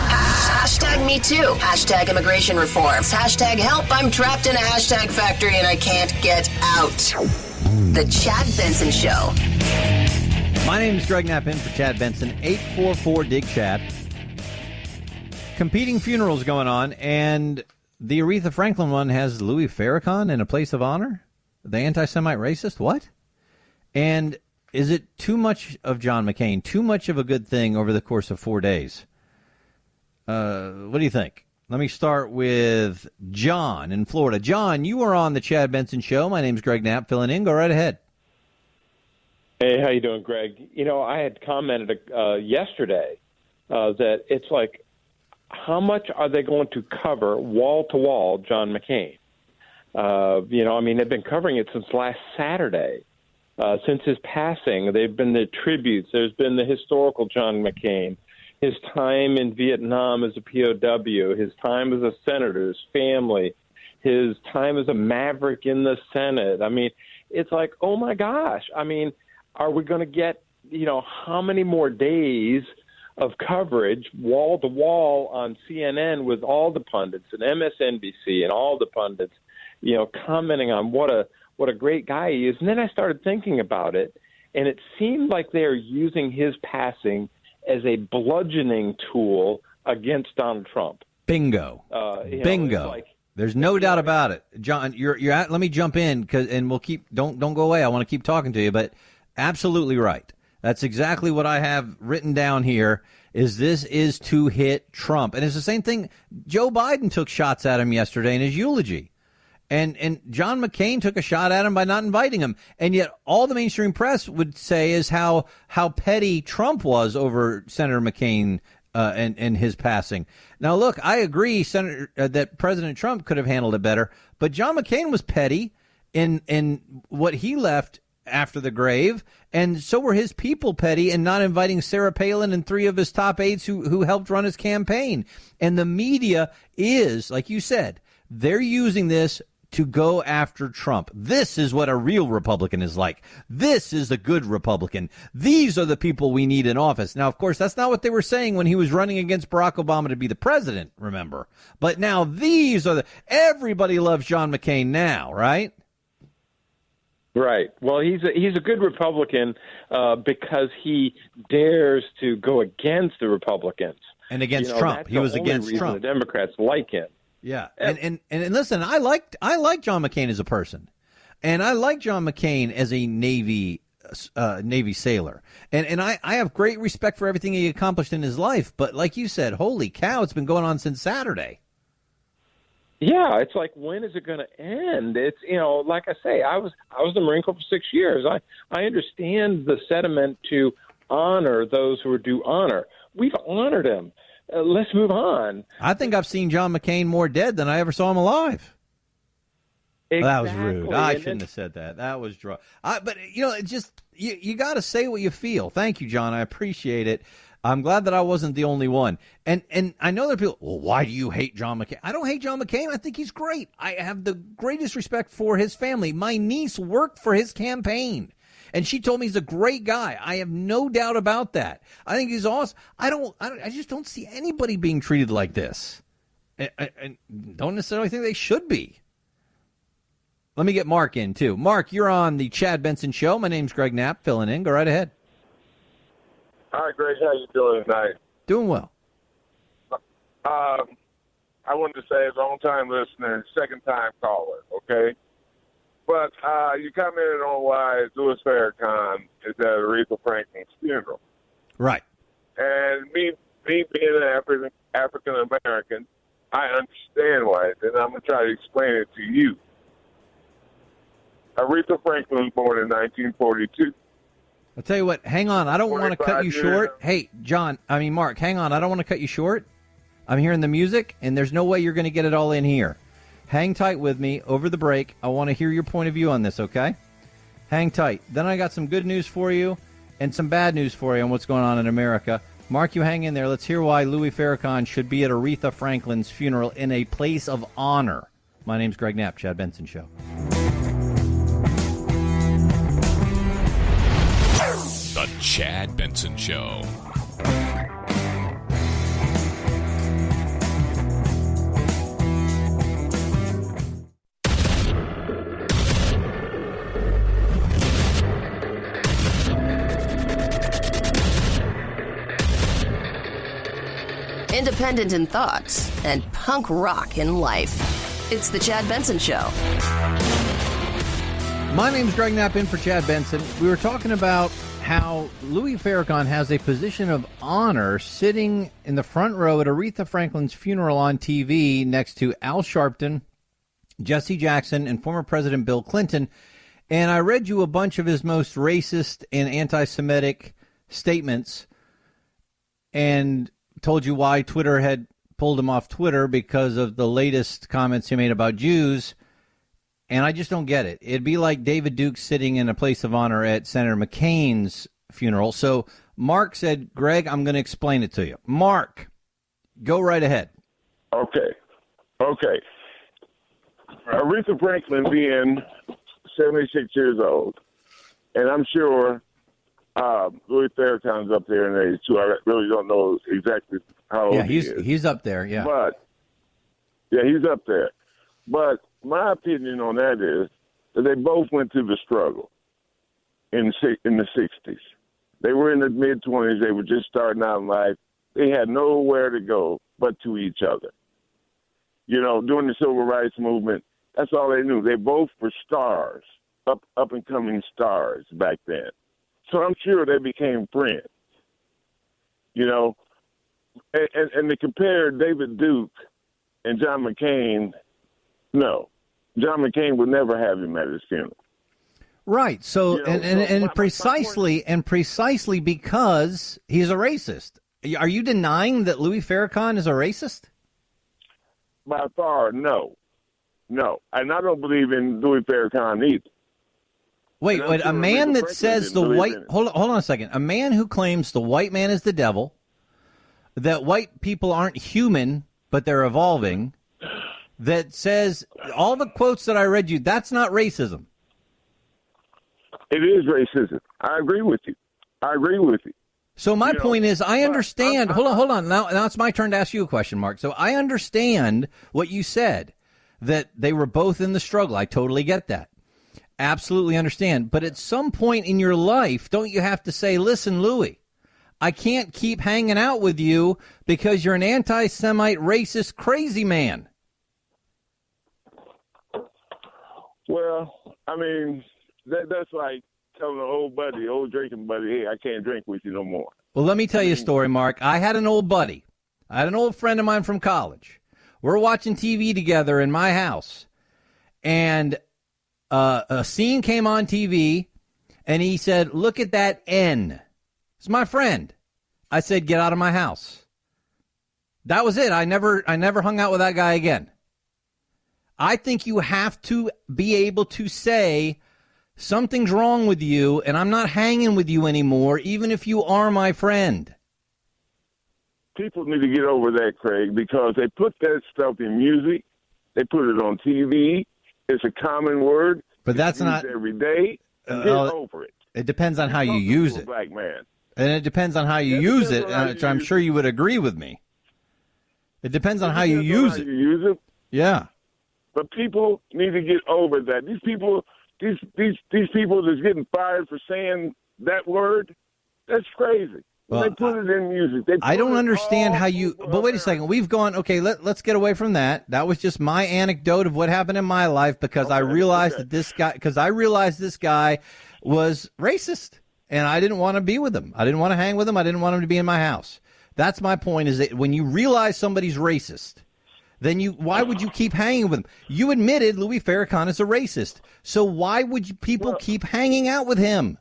S1: Hashtag me too. Hashtag immigration reforms. Hashtag help. I'm trapped in a hashtag factory and I can't get out. The Chad Benson Show.
S2: My name is Greg Knapp in for Chad Benson. 844-DIG-CHAD. Competing funerals going on, and the Aretha Franklin one has Louis Farrakan in a place of honor? The anti-Semite racist? What? And is it too much of John McCain? Too much of a good thing over the course of 4 days? What do you think? Let me start with John in Florida. John, you are on the Chad Benson Show. My name's Greg Knapp, filling in. Go right ahead.
S8: Hey, how you doing, Greg? I had commented yesterday that it's like, how much are they going to cover wall-to-wall John McCain? They've been covering it since last Saturday. Since his passing, they've been the tributes. There's been the historical John McCain, his time in Vietnam as a POW, his time as a senator, his family, his time as a maverick in the Senate. I mean, it's like, oh, my gosh. I mean, are we going to get, how many more days of coverage wall to wall on CNN with all the pundits and MSNBC and all the pundits, commenting on what a great guy he is. And then I started thinking about it, and it seemed like they're using his passing as a bludgeoning tool against Donald Trump.
S2: Bingo. Bingo. There's no doubt about it. John, you're at, let me jump in and we'll keep, don't go away. I want to keep talking to you, but absolutely right. That's exactly what I have written down here. This is to hit Trump. And it's the same thing. Joe Biden took shots at him yesterday in his eulogy. And John McCain took a shot at him by not inviting him. And yet all the mainstream press would say is how petty Trump was over Senator McCain and his passing. Now, look, I agree, that President Trump could have handled it better. But John McCain was petty in what he left after the grave, and so were his people petty in not inviting Sarah Palin and 3 of his top aides who helped run his campaign. And the media is, like you said, they're using this to go after Trump. This is what a real Republican is like. This is a good Republican. These are the people we need in office. Now, of course, that's not what they were saying when he was running against Barack Obama to be the president, remember? But now these are everybody loves John McCain now, right?
S8: Right. Well, he's a good Republican because he dares to go against the Republicans
S2: and against Trump. He was against Trump.
S8: The Democrats like him.
S2: Yeah. And listen, I like John McCain as a person, and I like John McCain as a Navy sailor, and I have great respect for everything he accomplished in his life. But like you said, holy cow, it's been going on since Saturday.
S8: Yeah, it's like, when is it going to end? It's, like I say, I was in the Marine Corps for 6 years. I understand the sentiment to honor those who are due honor. We've honored him. Let's move on.
S2: I think I've seen John McCain more dead than I ever saw him alive.
S8: Exactly.
S2: That was rude. I shouldn't have said that. That was draw. But it's just you got to say what you feel. Thank you, John. I appreciate it. I'm glad that I wasn't the only one. And I know there are people, well, why do you hate John McCain? I don't hate John McCain. I think he's great. I have the greatest respect for his family. My niece worked for his campaign, and she told me he's a great guy. I have no doubt about that. I think he's awesome. I just don't see anybody being treated like this. I don't necessarily think they should be. Let me get Mark in, too. Mark, you're on the Chad Benson Show. My name's Greg Knapp, filling in. Go right ahead.
S9: Hi, Greg. How you doing tonight?
S2: Doing well.
S9: I wanted to say, as a long-time listener, second-time caller, okay? But you commented on why Louis Farrakan is at Aretha Franklin's funeral.
S2: Right.
S9: And me being an African-American, I understand why, and I'm going to try to explain it to you. Aretha Franklin was born in 1942.
S2: I'll tell you what, hang on. I don't want to cut you short. Hey, Mark, hang on. I don't want to cut you short. I'm hearing the music, and there's no way you're going to get it all in here. Hang tight with me over the break. I want to hear your point of view on this, okay? Hang tight. Then I got some good news for you and some bad news for you on what's going on in America. Mark, you hang in there. Let's hear why Louis Farrakhan should be at Aretha Franklin's funeral in a place of honor. My name's Greg Knapp, Chad Benson Show.
S3: The Chad Benson Show.
S1: Independent in thoughts and punk rock in life. It's the Chad Benson Show.
S2: My name's Greg Knapp, in for Chad Benson. We were talking about how Louis Farrakan has a position of honor sitting in the front row at Aretha Franklin's funeral on TV next to Al Sharpton, Jesse Jackson, and former President Bill Clinton. And I read you a bunch of his most racist and anti-Semitic statements and told you why Twitter had pulled him off Twitter because of the latest comments he made about Jews. And I just don't get it. It'd be like David Duke sitting in a place of honor at Senator McCain's funeral. So Mark said, Greg, I'm going to explain it to you. Mark, go right ahead.
S9: Okay. Aretha Franklin being 76 years old, and I'm sure Louis Farrakan's up there in age too. I really don't know exactly how old he is.
S2: He's up there, yeah.
S9: But, yeah, he's up there. But my opinion on that is that they both went through the struggle in the 60s. They were in the mid-20s. They were just starting out in life. They had nowhere to go but to each other. You know, during the Civil Rights Movement, that's all they knew. They both were stars, up-and-coming stars back then. So I'm sure they became friends, you know. And to compare David Duke and John McCain, no. John McCain would never have him at his funeral.
S2: Right. So,
S9: You know,
S2: precisely because he's a racist. Are you denying that Louis Farrakhan is a racist?
S9: By far, no. No. And I don't believe in Louis Farrakhan either.
S2: Wait, a man that says the white... Hold on a second. A man who claims the white man is the devil, that white people aren't human, but they're evolving, that says all the quotes that I read you, that's not racism.
S9: It is racism. I agree with you.
S2: So my point is, I understand. Hold on. Now it's my turn to ask you a question, Mark. So I understand what you said, that they were both in the struggle. I totally get that. Absolutely understand. But at some point in your life, don't you have to say, listen, Louis, I can't keep hanging out with you because you're an anti-Semite, racist, crazy man.
S9: Well, I mean, that's like telling an old drinking buddy, hey, I can't drink with you no more.
S2: Well, let me tell you a story, Mark. I had an old buddy. I had an old friend of mine from college. We're watching TV together in my house, and a scene came on TV, and he said, look at that N. It's my friend. I said, get out of my house. That was it. I never hung out with that guy again. I think you have to be able to say something's wrong with you, and I'm not hanging with you anymore, even if you are my friend.
S9: People need to get over that, Craig, because they put that stuff in music. They put it on TV. It's a common word.
S2: But that's not
S9: every day. Get over it.
S2: It depends on how you use it.
S9: Black man.
S2: And it depends on how you use it, which I'm sure you would agree with me. It depends on how you use it. Yeah.
S9: But people need to get over that. These people that's getting fired for saying that word, that's crazy. Well, they put it in music.
S2: I don't understand how you. But wait a second. We've gone. Okay, let's get away from that. That was just my anecdote of what happened in my life because I realized that this guy was racist, and I didn't want to be with him. I didn't want to hang with him. I didn't want him to be in my house. That's my point. Is that when you realize somebody's racist, then why would you keep hanging with him? You admitted Louis Farrakhan is a racist, so why would people keep hanging out with him?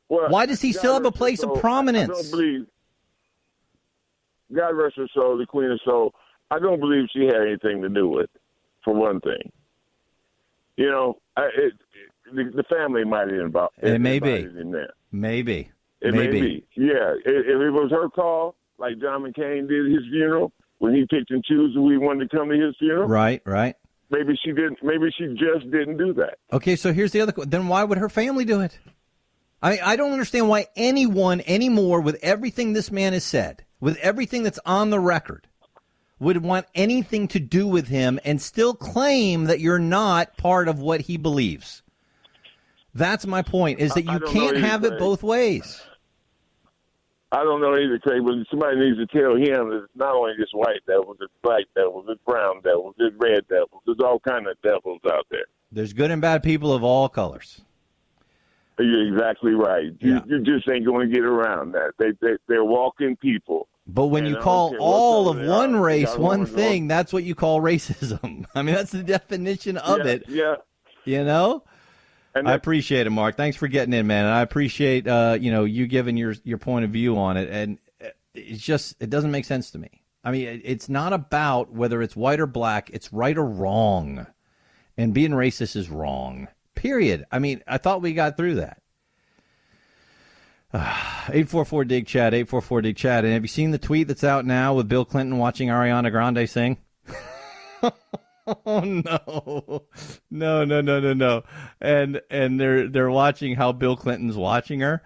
S9: Well,
S2: why does he still have a place of prominence?
S9: I don't believe, God rest her soul, the Queen of Soul, I don't believe she had anything to do with it, for one thing. You know, the family might have involved.
S2: It may be.
S9: In there.
S2: Maybe.
S9: It may be. Yeah. If it was her call, like John McCain did his funeral, when he picked and chose who he wanted to come to his funeral.
S2: Right.
S9: Maybe she didn't. Maybe she just didn't do that.
S2: Okay, so here's the other. Then why would her family do it? I don't understand why anyone anymore, with everything this man has said, with everything that's on the record, would want anything to do with him and still claim that you're not part of what he believes. That's my point, is that you can't have it both ways.
S9: I don't know either, Craig, but somebody needs to tell him that it's not only just white devils, it's black devils, it's brown devils, it's red devils. There's all kind of devils out there.
S2: There's good and bad people of all colors.
S9: You're exactly right.
S2: Yeah.
S9: You just ain't going to get around that. They're walking people.
S2: But when you call all of one race one thing, that's what you call racism. I mean, that's the definition of it.
S9: Yeah.
S2: You know? And I appreciate it, Mark. Thanks for getting in, man. And I appreciate, you giving your point of view on it. And it doesn't make sense to me. I mean, it's not about whether it's white or black. It's right or wrong. And being racist is wrong. Period. I mean, I thought we got through that. 844-DIG-CHAT, 844-DIG-CHAT. And have you seen the tweet that's out now with Bill Clinton watching Ariana Grande sing? Oh, no. No. And they're watching how Bill Clinton's watching her.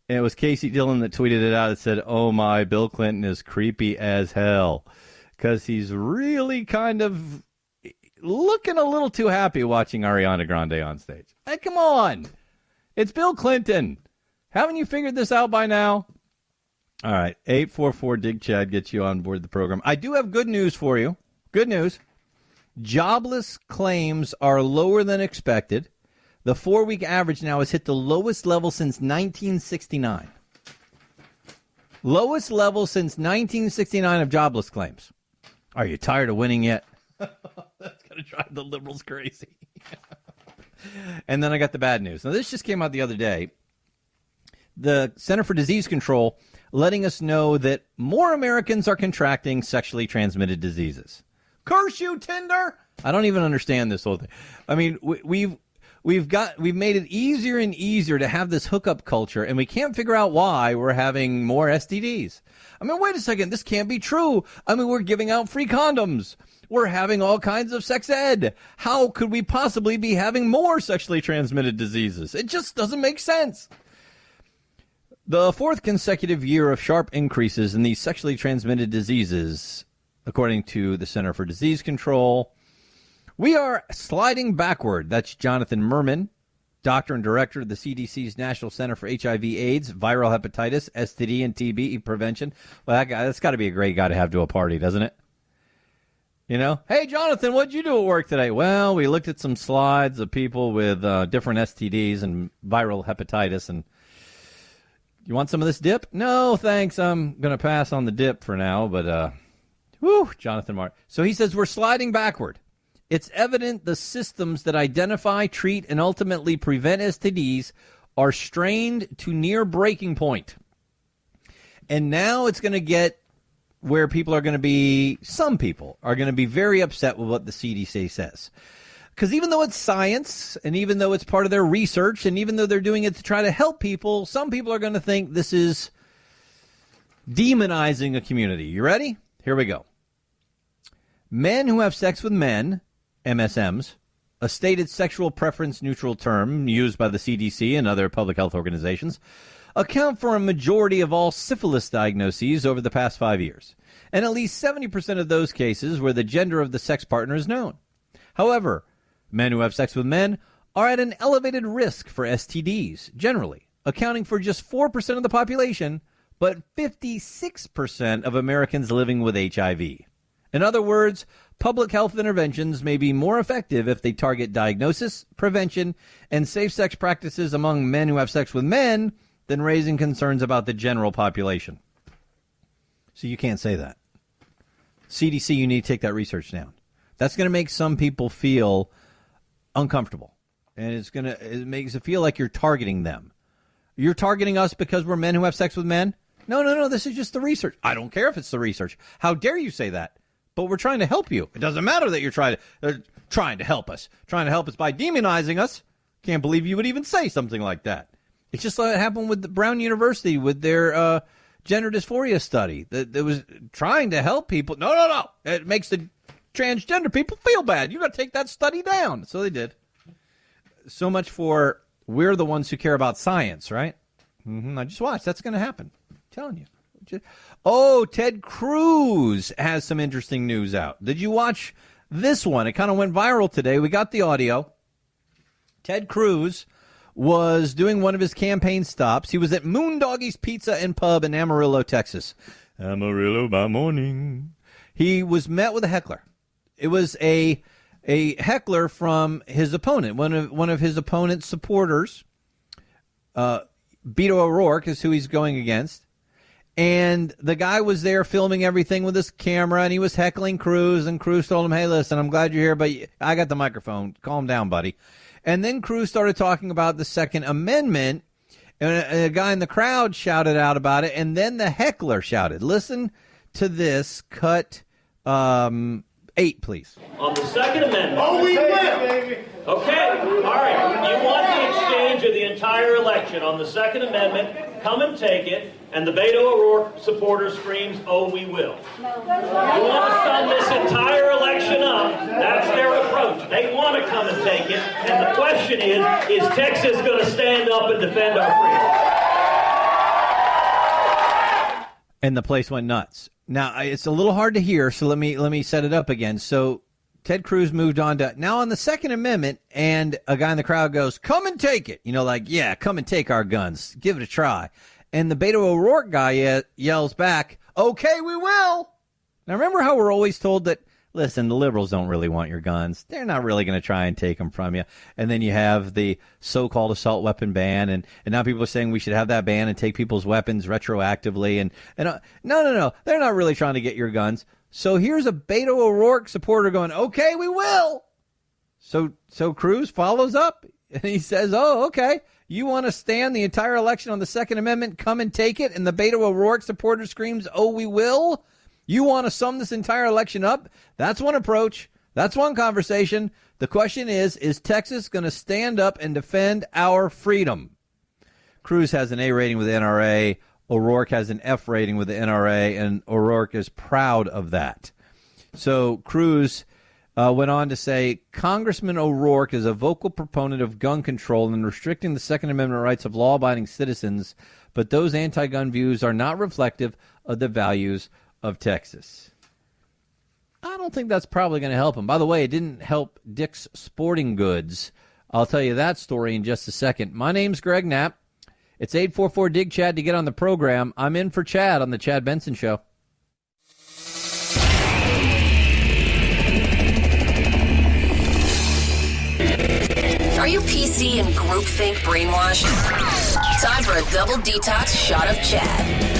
S2: And it was Casey Dillon that tweeted it out and said, oh, my, Bill Clinton is creepy as hell. Because he's really kind of looking a little too happy watching Ariana Grande on stage. Hey, come on. It's Bill Clinton. Haven't you figured this out by now? All right. 844-DIG-CHAT gets you on board the program. I do have good news for you. Good news. Jobless claims are lower than expected. The 4-week average now has hit the lowest level since 1969. Lowest level since 1969 of jobless claims. Are you tired of winning yet? That's going to drive the liberals crazy. And then I got the bad news. Now, this just came out the other day. The Center for Disease Control letting us know that more Americans are contracting sexually transmitted diseases. Curse you, Tinder! I don't even understand this whole thing. I mean, we've made it easier and easier to have this hookup culture, and we can't figure out why we're having more STDs. I mean, wait a second, this can't be true. I mean, we're giving out free condoms. We're having all kinds of sex ed. How could we possibly be having more sexually transmitted diseases? It just doesn't make sense. The fourth consecutive year of sharp increases in these sexually transmitted diseases, according to the Center for Disease Control. We are sliding backward. That's Jonathan Mermin, doctor and director of the CDC's National Center for HIV/AIDS, Viral Hepatitis, STD, and TB prevention. Well, that's got to be a great guy to have to a party, doesn't it? You know, hey, Jonathan, what'd you do at work today? Well, we looked at some slides of people with different STDs and viral hepatitis. And you want some of this dip? No, thanks. I'm going to pass on the dip for now. But, Jonathan Mark. So he says we're sliding backward. It's evident the systems that identify, treat, and ultimately prevent STDs are strained to near breaking point. And now it's going to get where some people are going to be very upset with what the CDC says. Because even though it's science, and even though it's part of their research, and even though they're doing it to try to help people, some people are going to think this is demonizing a community. You ready? Here we go. Men who have sex with men, MSMs, a stated sexual preference neutral term used by the CDC and other public health organizations, account for a majority of all syphilis diagnoses over the past 5 years, and at least 70% of those cases where the gender of the sex partner is known. However, men who have sex with men are at an elevated risk for STDs, generally, accounting for just 4% of the population, but 56% of Americans living with HIV. In other words, public health interventions may be more effective if they target diagnosis, prevention, and safe sex practices among men who have sex with men than raising concerns about the general population. So you can't say that. CDC, you need to take that research down. That's going to make some people feel uncomfortable. And it makes it feel like you're targeting them. You're targeting us because we're men who have sex with men? No, this is just the research. I don't care if it's the research. How dare you say that? But we're trying to help you. It doesn't matter that you're trying to help us. Trying to help us by demonizing us. Can't believe you would even say something like that. It's just like it happened with the Brown University with their gender dysphoria study. That was trying to help people. No. It makes the transgender people feel bad. You got to take that study down. So they did. So much for we're the ones who care about science, right? I just watched. That's going to happen. I'm telling you. Ted Cruz has some interesting news out. Did you watch this one? It kind of went viral today. We got the audio. Ted Cruz was doing one of his campaign stops. He was at Moondoggy's Pizza and Pub in Amarillo, Texas. Amarillo by morning. He was met with a heckler. It was a heckler from his opponent, one of his opponent's supporters, Beto O'Rourke is who he's going against. And the guy was there filming everything with his camera, and he was heckling Cruz, and Cruz told him, hey, listen, I'm glad you're here, but I got the microphone. Calm down, buddy. And then Cruz started talking about the Second Amendment, and a guy in the crowd shouted out about it, and then the heckler shouted. Listen to this. Cut 8, please.
S10: On the Second Amendment.
S5: Oh, we will!
S10: Okay, all right. You want the exchange of the entire election on the Second Amendment. Come and take it. And the Beto O'Rourke supporter screams, oh, we will. You want to sum this entire election up. That's their approach. They want to come and take it. And the question is Texas going to stand up and defend our freedom?
S2: And the place went nuts. Now, it's a little hard to hear, so let me set it up again. So Ted Cruz moved on to now on the Second Amendment, and a guy in the crowd goes, come and take it. You know, like, yeah, come and take our guns. Give it a try. And the Beto O'Rourke guy yells back, okay, we will. Now, remember how we're always told that, listen, the liberals don't really want your guns. They're not really going to try and take them from you. And then you have the so-called assault weapon ban. And now people are saying we should have that ban and take people's weapons retroactively. And no. They're not really trying to get your guns. So here's a Beto O'Rourke supporter going, okay, we will. So Cruz follows up and he says, oh, okay. You want to stand the entire election on the Second Amendment? Come and take it. And the Beto O'Rourke supporter screams, oh, we will. You want to sum this entire election up? That's one approach. That's one conversation. The question is Texas going to stand up and defend our freedom? Cruz has an A rating with the NRA. O'Rourke has an F rating with the NRA, and O'Rourke is proud of that. So Cruz went on to say, Congressman O'Rourke is a vocal proponent of gun control and restricting the Second Amendment rights of law-abiding citizens, but those anti-gun views are not reflective of the values of Texas. I don't think that's probably going to help him. By the way, it didn't help Dick's Sporting Goods. I'll tell you that story in just a second. My name's Greg Knapp. It's 844-DIG-CHAD to get on the program. I'm in for Chad on the Chad Benson Show.
S1: Are you PC and groupthink brainwashed? Time for a double detox shot of Chad.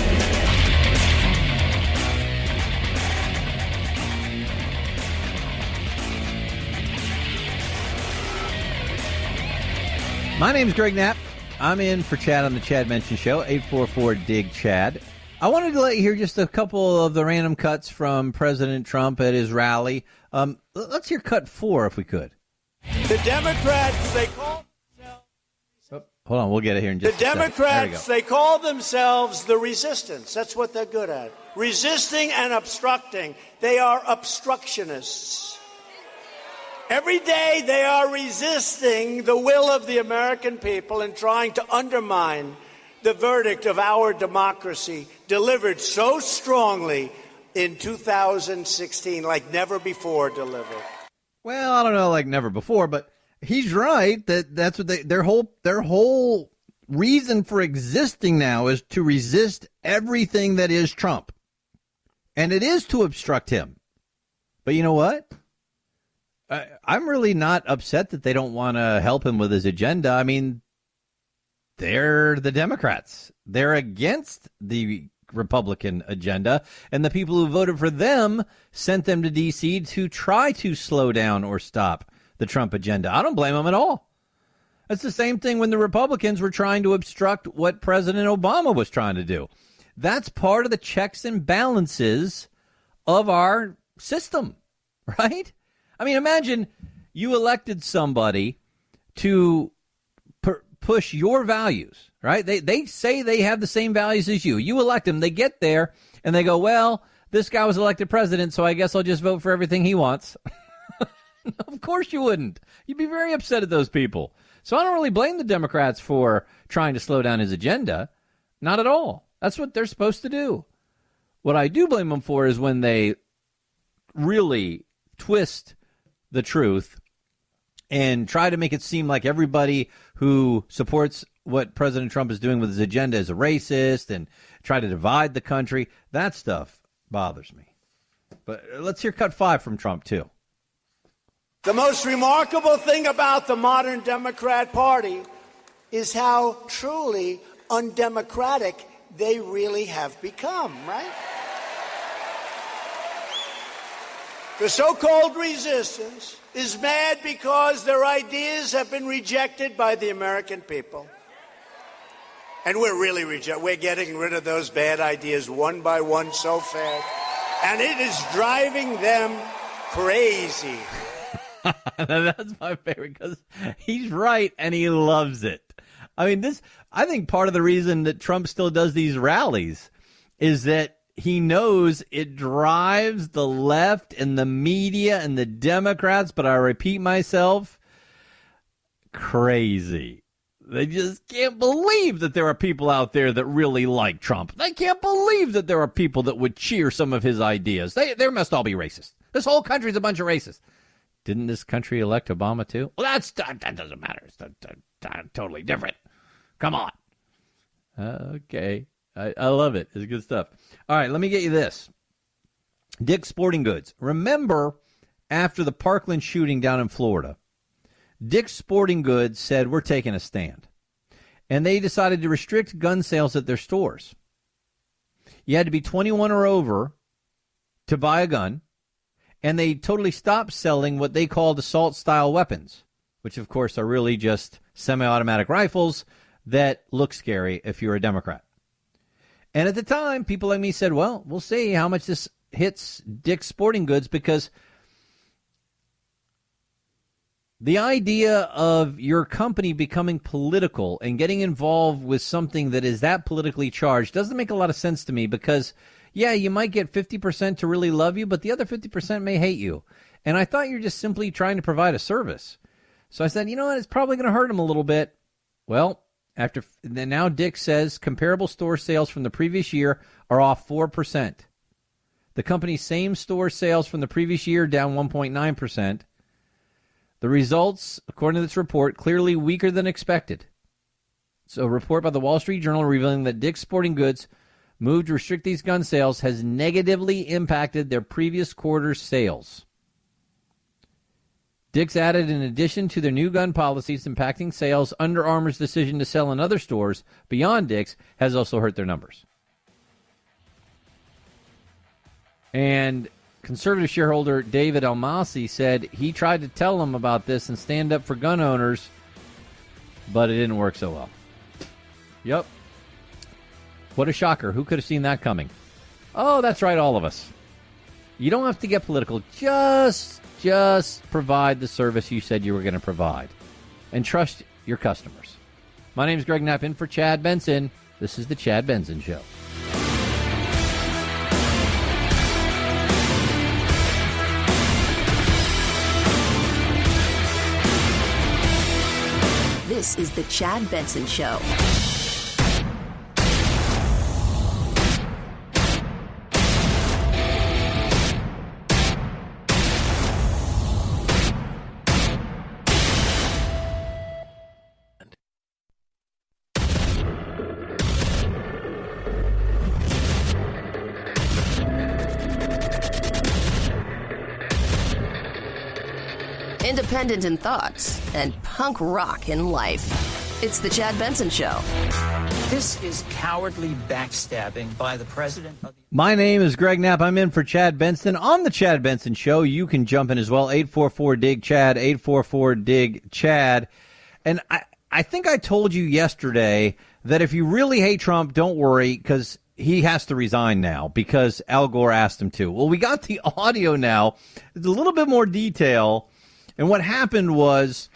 S2: My name's Greg Knapp. I'm in for Chad on the Chad Benson Show, 844-DIG-CHAD. I wanted to let you hear just a couple of the random cuts from President Trump at his rally. Let's hear cut 4 if we could.
S5: The Democrats, they call themselves...
S2: Hold on, we'll get it here in just a second.
S5: The Democrats, they call themselves the resistance. That's what they're good at. Resisting and obstructing. They are obstructionists. Every day they are resisting the will of the American people and trying to undermine the verdict of our democracy delivered so strongly in 2016 like never before delivered.
S2: Well, I don't know, like never before, but he's right that's what their whole reason for existing now is to resist everything that is Trump. And it is to obstruct him. But you know what? I'm really not upset that they don't want to help him with his agenda. I mean, they're the Democrats. They're against the Republican agenda, and the people who voted for them sent them to D.C. to try to slow down or stop the Trump agenda. I don't blame them at all. That's the same thing when the Republicans were trying to obstruct what President Obama was trying to do. That's part of the checks and balances of our system, right? I mean, imagine you elected somebody to push your values, right? They say they have the same values as you. You elect them. They get there, and they go, well, this guy was elected president, so I guess I'll just vote for everything he wants. Of course you wouldn't. You'd be very upset at those people. So I don't really blame the Democrats for trying to slow down his agenda. Not at all. That's what they're supposed to do. What I do blame them for is when they really twist the truth and try to make it seem like everybody who supports what President Trump is doing with his agenda is a racist and try to divide the country. That stuff bothers me. But let's hear cut 5 from Trump, too.
S5: The most remarkable thing about the modern Democrat Party is how truly undemocratic they really have become, right? The so-called resistance is mad because their ideas have been rejected by the American people. And we're getting rid of those bad ideas one by one so fast. And it is driving them crazy.
S2: That's my favorite because he's right and he loves it. I think part of the reason that Trump still does these rallies is that he knows it drives the left and the media and the Democrats, but I repeat myself, crazy. They just can't believe that there are people out there that really like Trump. They can't believe that there are people that would cheer some of his ideas. They must all be racist. This whole country's a bunch of racists. Didn't this country elect Obama too? Well, that doesn't matter. It's totally different. Come on. Okay. I love it. It's good stuff. All right, let me get you this. Dick's Sporting Goods. Remember, after the Parkland shooting down in Florida, Dick's Sporting Goods said, we're taking a stand. And they decided to restrict gun sales at their stores. You had to be 21 or over to buy a gun. And they totally stopped selling what they called assault-style weapons, which, of course, are really just semi-automatic rifles that look scary if you're a Democrat. And at the time, people like me said, well, we'll see how much this hits Dick's Sporting Goods, because the idea of your company becoming political and getting involved with something that is that politically charged doesn't make a lot of sense to me, because yeah, you might get 50% to really love you, but the other 50% may hate you. And I thought you're just simply trying to provide a service. So I said, you know what, it's probably going to hurt them a little bit. Well, now Dick says comparable store sales from the previous year are off 4%. The company's same store sales from the previous year down 1.9%. The results, according to this report, clearly weaker than expected. So a report by the Wall Street Journal revealing that Dick's Sporting Goods move to restrict these gun sales has negatively impacted their previous quarter's sales. Dick's added, in addition to their new gun policies impacting sales, Under Armour's decision to sell in other stores beyond Dick's has also hurt their numbers. And conservative shareholder David Almasi said he tried to tell them about this and stand up for gun owners, but it didn't work so well. Yep. What a shocker. Who could have seen that coming? Oh, that's right, all of us. You don't have to get political. Just provide the service you said you were going to provide. And trust your customers. My name is Greg Knapp, in for Chad Benson. This is The Chad Benson Show.
S1: This is The Chad Benson Show. Independent in thoughts and punk rock in life. It's The Chad Benson Show.
S11: This is cowardly backstabbing by the president.
S2: My name is Greg Knapp. I'm in for Chad Benson. On The Chad Benson Show, you can jump in as well. 844-DIG-CHAD, 844-DIG-CHAD. And I think I told you yesterday that if you really hate Trump, don't worry, because he has to resign now because Al Gore asked him to. Well, we got the audio now. There's a little bit more detail. And what happened was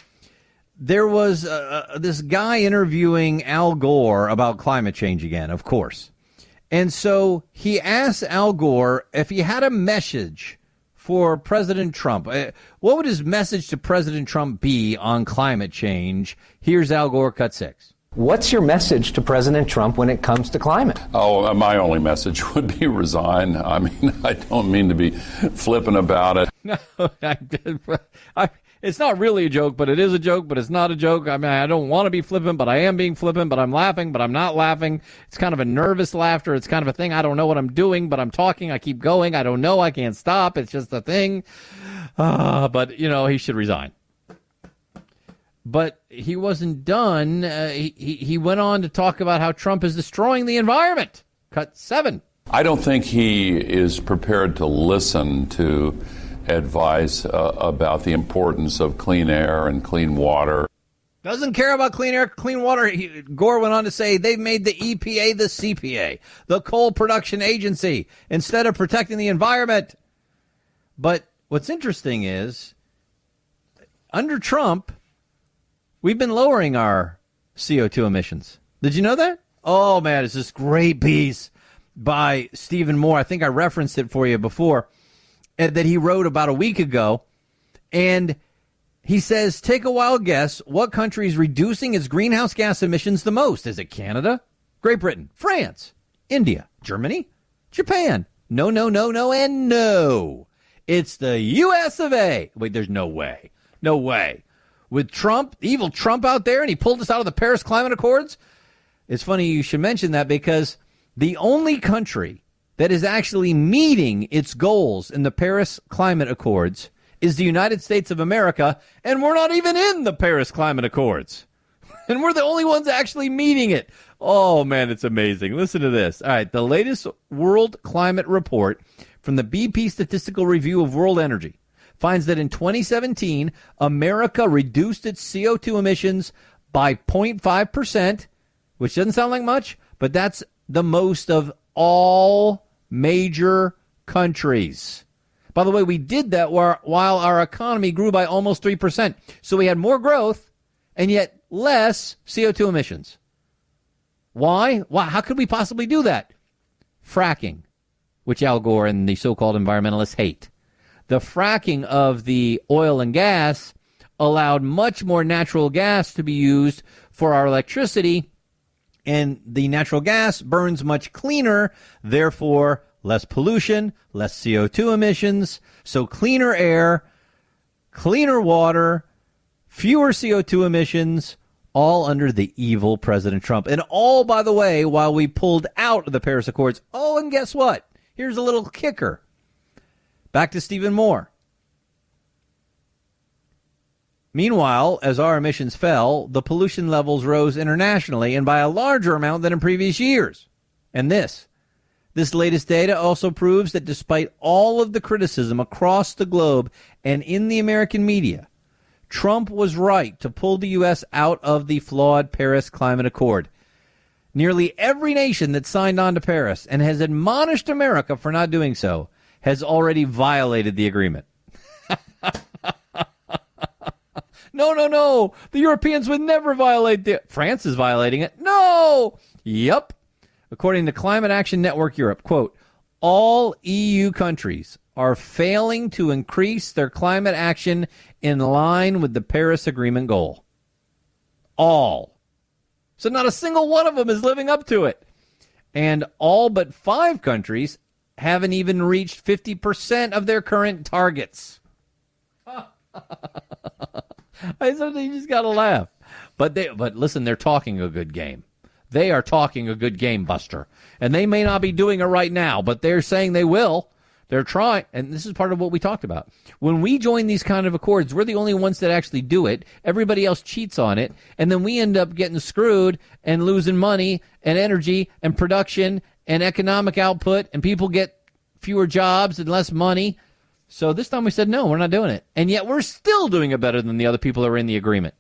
S2: there was this guy interviewing Al Gore about climate change again, of course. And so he asked Al Gore if he had a message for President Trump. What would his message to President Trump be on climate change? Here's Al Gore, cut 6.
S12: What's your message to President Trump when it comes to climate?
S13: Oh, my only message would be resign. I mean, I don't mean to be flippant about it.
S2: No, it's not really a joke, but it is a joke, but it's not a joke. I mean, I don't want to be flippant, but I am being flippant, but I'm laughing, but I'm not laughing. It's kind of a nervous laughter. It's kind of a thing. I don't know what I'm doing, but I'm talking. I keep going. I don't know. I can't stop. It's just a thing. But, you know, he should resign. But he wasn't done. He went on to talk about how Trump is destroying the environment. Cut 7.
S13: I don't think he is prepared to listen to advice about the importance of clean air and clean water.
S2: Doesn't care about clean air, clean water. Gore went on to say they've made the EPA the CPA, the Coal Production Agency, instead of protecting the environment. But what's interesting is, under Trump, we've been lowering our CO2 emissions. Did you know that? Oh, man, it's this great piece by Stephen Moore. I think I referenced it for you before, that he wrote about a week ago. And he says, take a wild guess, what country is reducing its greenhouse gas emissions the most? Is it Canada, Great Britain, France, India, Germany, Japan? No, and no. It's the U.S. of A. Wait, there's no way. No way. With Trump, evil Trump out there, and he pulled us out of the Paris Climate Accords. It's funny you should mention that, because the only country that is actually meeting its goals in the Paris Climate Accords is the United States of America, and we're not even in the Paris Climate Accords. And we're the only ones actually meeting it. Oh, man, it's amazing. Listen to this. All right, the latest World Climate Report from the BP Statistical Review of World Energy finds that in 2017, America reduced its CO2 emissions by 0.5%, which doesn't sound like much, but that's the most of all major countries. By the way, we did that while our economy grew by almost 3%. So we had more growth and yet less CO2 emissions. Why? Why? How could we possibly do that? Fracking, which Al Gore and the so-called environmentalists hate. The fracking of the oil and gas allowed much more natural gas to be used for our electricity, and the natural gas burns much cleaner, therefore less pollution, less CO2 emissions, so cleaner air, cleaner water, fewer CO2 emissions, all under the evil President Trump. And all, by the way, while we pulled out of the Paris Accords. Oh, and guess what? Here's a little kicker. Back to Stephen Moore. Meanwhile, as our emissions fell, the pollution levels rose internationally and by a larger amount than in previous years. And this latest data also proves that despite all of the criticism across the globe and in the American media, Trump was right to pull the U.S. out of the flawed Paris Climate Accord. Nearly every nation that signed on to Paris and has admonished America for not doing so has already violated the agreement. No. The Europeans would never violate the... France is violating it. No! Yep. According to Climate Action Network Europe, quote, all EU countries are failing to increase their climate action in line with the Paris Agreement goal. All. So not a single one of them is living up to it. And all but 5 countries haven't even reached 50% of their current targets. I sometimes just got to laugh. But listen, they're talking a good game. They are talking a good game, Buster. And they may not be doing it right now, but they're saying they will. They're trying. And this is part of what we talked about. When we join these kind of accords, we're the only ones that actually do it. Everybody else cheats on it. And then we end up getting screwed and losing money and energy and production and economic output. And people get fewer jobs and less money. So this time we said, no, we're not doing it. And yet we're still doing it better than the other people that are in the agreement.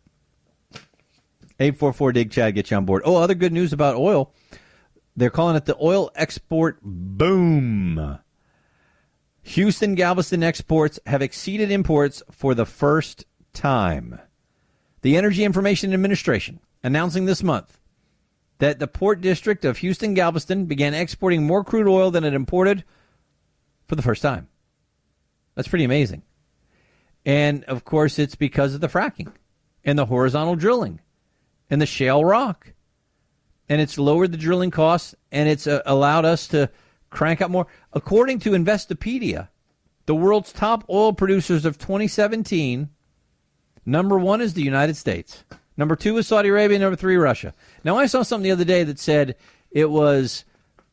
S2: 844-DIG-CHAD, get you on board. Oh, other good news about oil. They're calling it the oil export boom. Houston Galveston exports have exceeded imports for the first time. The Energy Information Administration announcing this month that the Port District of Houston Galveston began exporting more crude oil than it imported for the first time. That's pretty amazing. And, of course, it's because of the fracking and the horizontal drilling and the shale rock. And it's lowered the drilling costs, and it's allowed us to crank up more. According to Investopedia, the world's top oil producers of 2017, number 1 is the United States. Number 2 is Saudi Arabia. Number 3, Russia. Now, I saw something the other day that said it was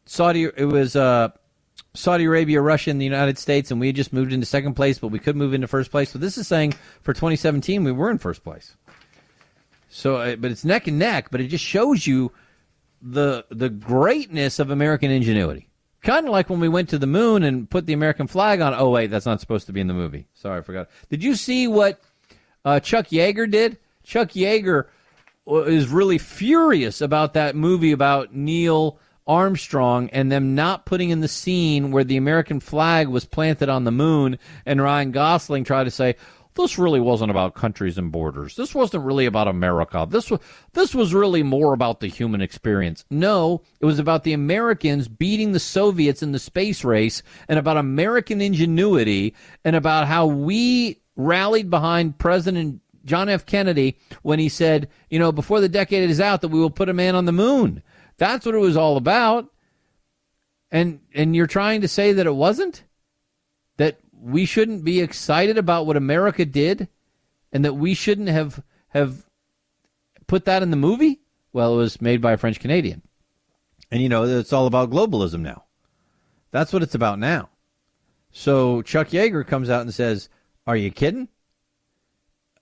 S2: Saudi Arabia, Russia, and the United States, and we had just moved into second place, but we could move into first place. So this is saying for 2017, we were in first place. So, but it's neck and neck, but it just shows you the greatness of American ingenuity. Kind of like when we went to the moon and put the American flag on. Oh, wait, that's not supposed to be in the movie. Sorry, I forgot. Did you see what Chuck Yeager did? Chuck Yeager is really furious about that movie about Neil Armstrong and them not putting in the scene where the American flag was planted on the moon, and Ryan Gosling tried to say, this really wasn't about countries and borders. This wasn't really about America. This was really more about the human experience. No, it was about the Americans beating the Soviets in the space race, and about American ingenuity, and about how we rallied behind President John F. Kennedy when he said, before the decade is out, that we will put a man on the moon. That's what it was all about. And you're trying to say that it wasn't? That we shouldn't be excited about what America did, and that we shouldn't have put that in the movie? Well, it was made by a French Canadian. And it's all about globalism now. That's what it's about now. So Chuck Yeager comes out and says, are you kidding?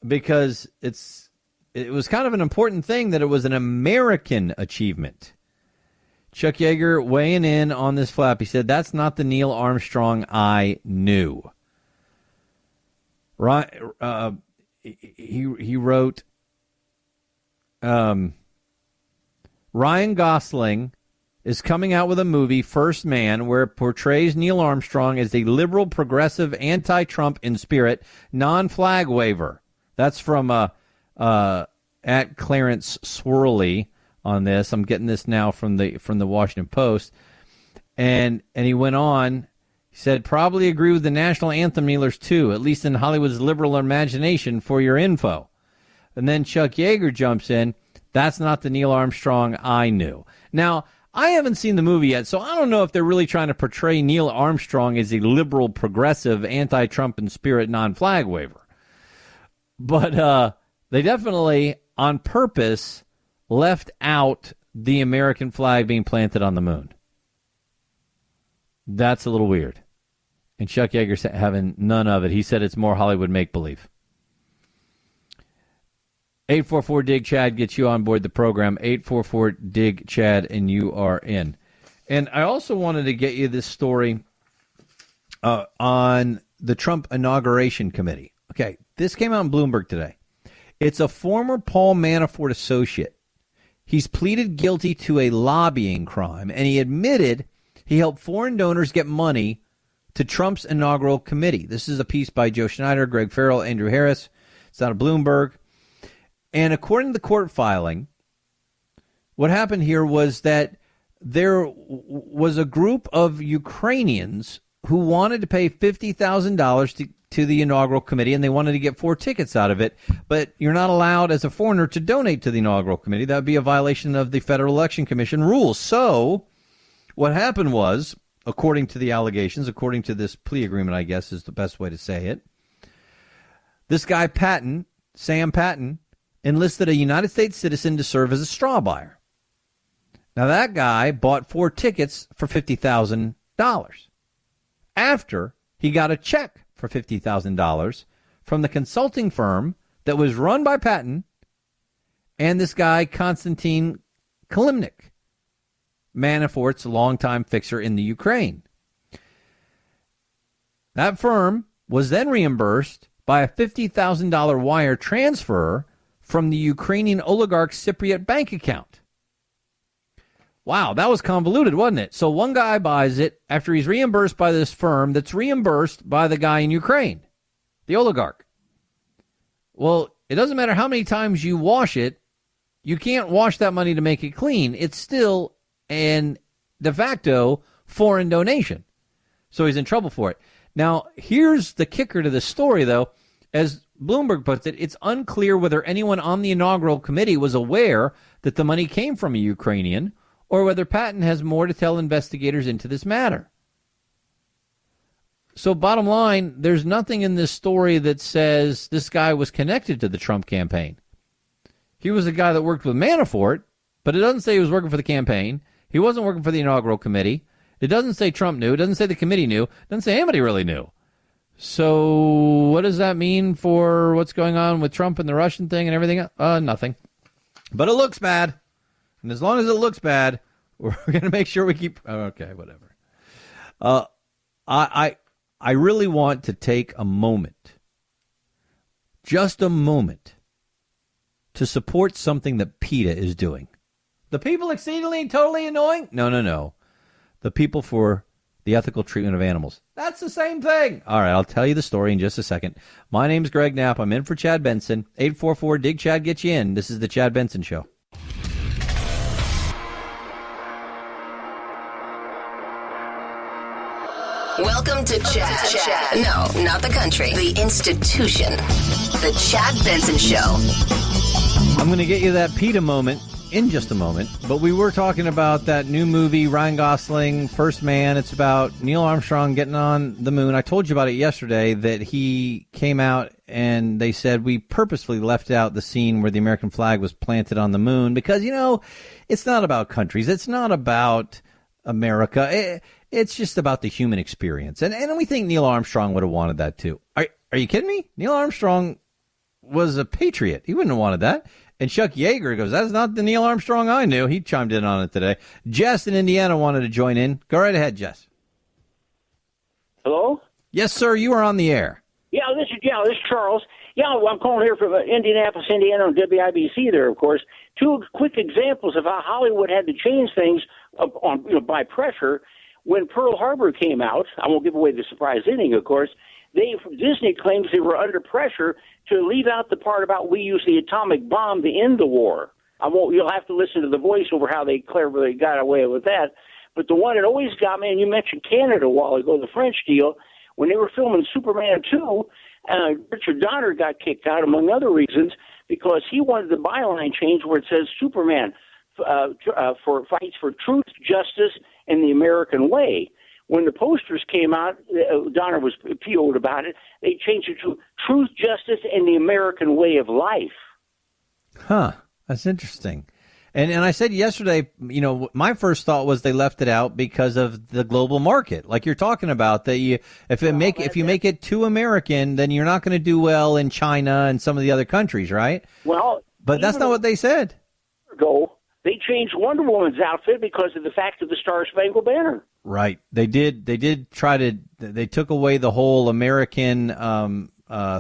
S2: Because it was kind of an important thing that it was an American achievement. Chuck Yeager weighing in on this flap. He said, that's not the Neil Armstrong I knew. He wrote, Ryan Gosling is coming out with a movie, First Man, where it portrays Neil Armstrong as a liberal, progressive, anti-Trump in spirit, non-flag waver. That's from at Clarence Swirly on this. I'm getting this now from the Washington Post. And he went on, he said, probably agree with the national anthem kneelers too, at least in Hollywood's liberal imagination, for your info. And then Chuck Yeager jumps in, that's not the Neil Armstrong I knew. Now, I haven't seen the movie yet, so I don't know if they're really trying to portray Neil Armstrong as a liberal, progressive, anti-Trump in spirit, non-flag waver. But they definitely, on purpose, left out the American flag being planted on the moon. That's a little weird. And Chuck Yeager's having none of it. He said it's more Hollywood make-believe. 844-DIG-CHAD gets you on board the program. 844-DIG-CHAD, and you are in. And I also wanted to get you this story on the Trump Inauguration Committee. Okay, this came out in Bloomberg today. It's a former Paul Manafort associate. He's pleaded guilty to a lobbying crime, and he admitted he helped foreign donors get money to Trump's inaugural committee. This is a piece by Joe Schneider, Greg Farrell, Andrew Harris. It's out of Bloomberg. And according to the court filing, what happened here was that there was a group of Ukrainians who wanted to pay $50,000 to the inaugural committee, and they wanted to get 4 tickets out of it. But you're not allowed as a foreigner to donate to the inaugural committee. That would be a violation of the Federal Election Commission rules. So what happened was, according to the allegations, according to this plea agreement, I guess is the best way to say it, this guy Patton, Sam Patton, enlisted a United States citizen to serve as a straw buyer. Now, that guy bought 4 tickets for $50,000 after he got a check for $50,000 from the consulting firm that was run by Patton and this guy, Konstantin Kilimnik, Manafort's longtime fixer in the Ukraine. That firm was then reimbursed by a $50,000 wire transfer from the Ukrainian oligarch's Cypriot bank account. Wow, that was convoluted, wasn't it? So one guy buys it after he's reimbursed by this firm that's reimbursed by the guy in Ukraine, the oligarch. Well, it doesn't matter how many times you wash it, you can't wash that money to make it clean. It's still an de facto foreign donation. So he's in trouble for it. Now, here's the kicker to the story, though. As Bloomberg puts it, it's unclear whether anyone on the inaugural committee was aware that the money came from a Ukrainian or whether Patton has more to tell investigators into this matter. So bottom line, there's nothing in this story that says this guy was connected to the Trump campaign. He was a guy that worked with Manafort, but it doesn't say he was working for the campaign. He wasn't working for the inaugural committee. It doesn't say Trump knew. It doesn't say the committee knew. It doesn't say anybody really knew. So what does that mean for what's going on with Trump and the Russian thing and everything? Nothing. But it looks bad. And as long as it looks bad, we're going to make sure we keep... Okay, whatever. I really want to take a moment, just a moment, to support something that PETA is doing. The people exceedingly and totally annoying? No. The people for the ethical treatment of animals. That's the same thing. All right, I'll tell you the story in just a second. My name's Greg Knapp. I'm in for Chad Benson. 844-DIG-CHAD gets you in. This is the Chad Benson Show.
S1: Welcome to Chad. No, not the country. The institution. The Chad Benson Show.
S2: I'm going to get you that PETA moment in just a moment, but we were talking about that new movie, Ryan Gosling, First Man. It's about Neil Armstrong getting on the moon. I told you about it yesterday, that he came out and they said we purposefully left out the scene where the American flag was planted on the moon because, it's not about countries. It's not about America. It's just about the human experience. And we think Neil Armstrong would have wanted that too. Are you kidding me? Neil Armstrong was a patriot. He wouldn't have wanted that. And Chuck Yeager goes, that's not the Neil Armstrong I knew. He chimed in on it today. Jess in Indiana wanted to join in. Go right ahead, Jess.
S14: Hello?
S2: Yes, sir. You are on the air.
S14: This is Charles. I'm calling here from Indianapolis, Indiana, on WIBC there, of course. Two quick examples of how Hollywood had to change things by pressure. When Pearl Harbor came out, I won't give away the surprise ending, of course, Disney claims they were under pressure to leave out the part about we used the atomic bomb to end the war. You'll have to listen to the voiceover how they cleverly got away with that. But the one that always got me, and you mentioned Canada a while ago, the French deal, when they were filming Superman 2, Richard Donner got kicked out, among other reasons, because he wanted the byline change where it says Superman fights for truth, justice, and the American way. When the posters came out, Donner was PO'd about it. They changed it to truth, justice, and the American way of life.
S2: Huh. That's interesting. And I said yesterday, my first thought was they left it out because of the global market, like you're talking about. That if you make it too American, then you're not going to do well in China and some of the other countries, right?
S14: Well,
S2: but that's not what they said.
S14: They changed Wonder Woman's outfit because of the fact of the Star Spangled Banner.
S2: Right. They did try to. They took away the whole American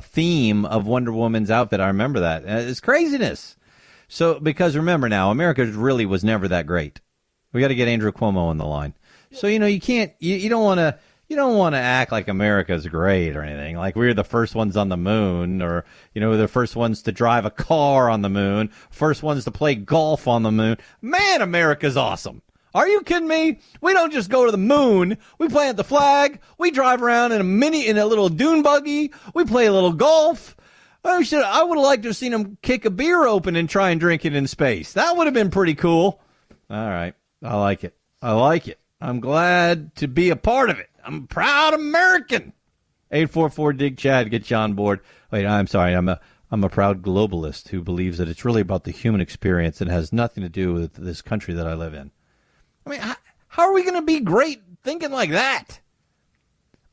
S2: theme of Wonder Woman's outfit. I remember that. It's craziness. So because remember now, America really was never that great. We got to get Andrew Cuomo on the line. So you can't. You don't want to. You don't want to act like America's great or anything. Like we were the first ones on the moon, or the first ones to drive a car on the moon, first ones to play golf on the moon. Man, America's awesome. Are you kidding me? We don't just go to the moon. We plant the flag. We drive around in a little dune buggy. We play a little golf. I would have liked to have seen him kick a beer open and try and drink it in space. That would have been pretty cool. All right. I like it. I'm glad to be a part of it. I'm a proud American. 844-DIG-CHAD, get you on board. Wait, I'm sorry. I'm a proud globalist who believes that it's really about the human experience and has nothing to do with this country that I live in. I mean, how are we going to be great thinking like that?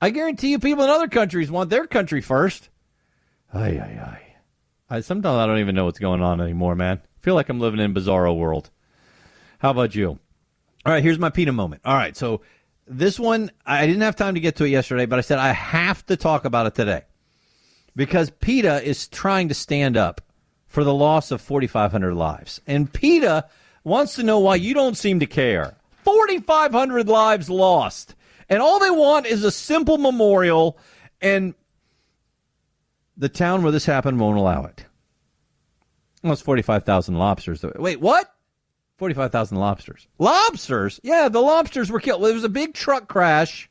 S2: I guarantee you people in other countries want their country first. Sometimes I don't even know what's going on anymore, man. I feel like I'm living in a bizarro world. How about you? All right, here's my PETA moment. All right, so this one, I didn't have time to get to it yesterday, but I said I have to talk about it today because PETA is trying to stand up for the loss of 4,500 lives. And PETA wants to know why you don't seem to care. 4,500 lives lost. And all they want is a simple memorial, and the town where this happened won't allow it. Well, it's 45,000 lobsters. Wait, what? 45,000 lobsters. Lobsters? Yeah, the lobsters were killed. There was a big truck crash,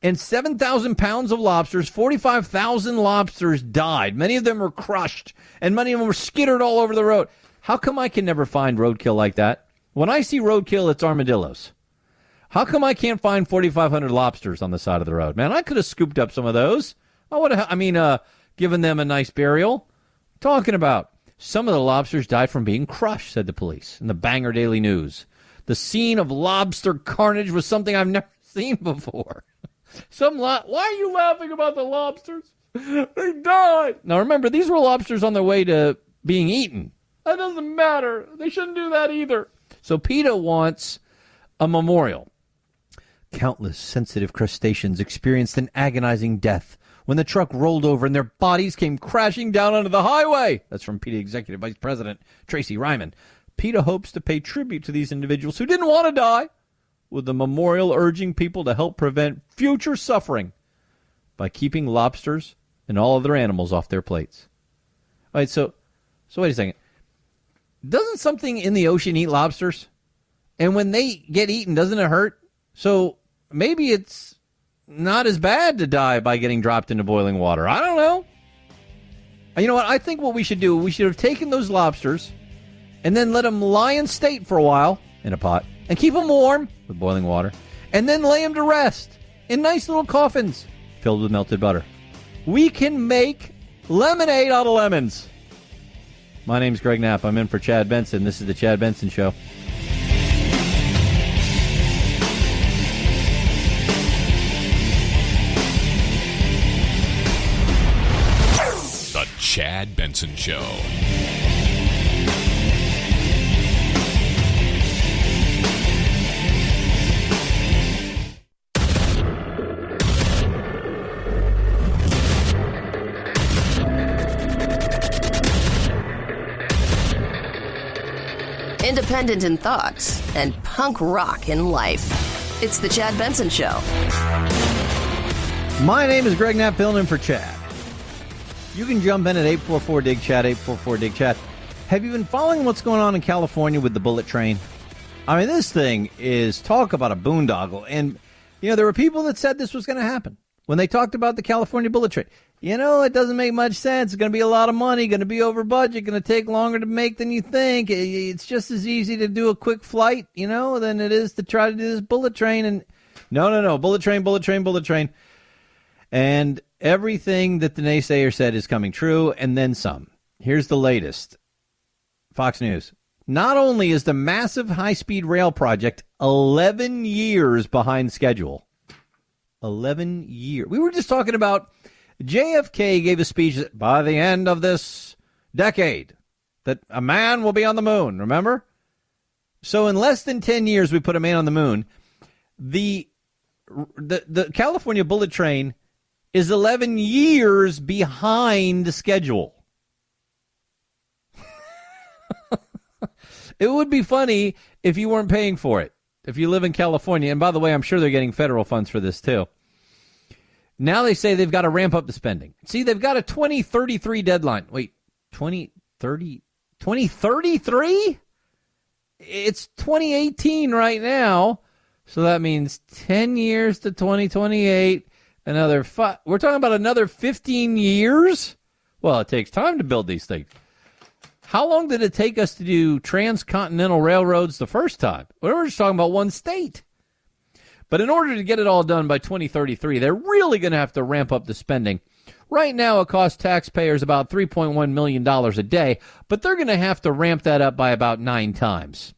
S2: and 7,000 pounds of lobsters, 45,000 lobsters died. Many of them were crushed, and many of them were skittered all over the road. How come I can never find roadkill like that? When I see roadkill, it's armadillos. How come I can't find 4,500 lobsters on the side of the road? Man, I could have scooped up some of those. I would have, given them a nice burial. Talking about. Some of the lobsters died from being crushed, said the police in the Bangor Daily News. The scene of lobster carnage was something I've never seen before. Why are you laughing about the lobsters? They died. Now remember, these were lobsters on their way to being eaten. That doesn't matter. They shouldn't do that either. So PETA wants a memorial. Countless sensitive crustaceans experienced an agonizing death when the truck rolled over and their bodies came crashing down onto the highway. That's from PETA Executive Vice President Tracy Ryman. PETA hopes to pay tribute to these individuals who didn't want to die, with a memorial urging people to help prevent future suffering by keeping lobsters and all other animals off their plates. All right, so wait a second. Doesn't something in the ocean eat lobsters? And when they get eaten, doesn't it hurt? So maybe it's not as bad to die by getting dropped into boiling water. I don't know. And you know what? I think what we should do, we should have taken those lobsters and then let them lie in state for a while in a pot and keep them warm with boiling water and then lay them to rest in nice little coffins filled with melted butter. We can make lemonade out of lemons. My name's Greg Knapp. I'm in for Chad Benson. This is The Chad Benson Show.
S3: The Chad Benson Show.
S1: Independent in thoughts and punk rock in life. It's The Chad Benson Show.
S2: My name is Greg Knapp, filling in for Chad. You can jump in at 844-DIG-CHAD, 844-DIG-CHAD. Have you been following what's going on in California with the bullet train? I mean, this thing is talk about a boondoggle. And, you know, there were people that said this was going to happen when they talked about the California bullet train. You know, it doesn't make much sense. It's going to be a lot of money, going to be over budget, going to take longer to make than you think. It's just as easy to do a quick flight, you know, than it is to try to do this bullet train. And no, bullet train. And everything that the naysayer said is coming true, and then some. Here's the latest. Fox News. Not only is the massive high-speed rail project 11 years behind schedule. 11 years. We were just talking about JFK gave a speech that by the end of this decade that a man will be on the moon, remember? So in less than 10 years, we put a man on the moon. The California bullet train is 11 years behind schedule. It would be funny if you weren't paying for it, if you live in California. And by the way, I'm sure they're getting federal funds for this too. Now they say they've got to ramp up the spending. See, they've got a 2033 deadline. Wait, 2033? It's 2018 right now. So that means 10 years to 2028. We're talking about another 15 years? Well, it takes time to build these things. How long did it take us to do transcontinental railroads the first time? We're just talking about one state. But in order to get it all done by 2033, they're really going to have to ramp up the spending. Right now, it costs taxpayers about $3.1 million a day, but they're going to have to ramp that up by about 9 times.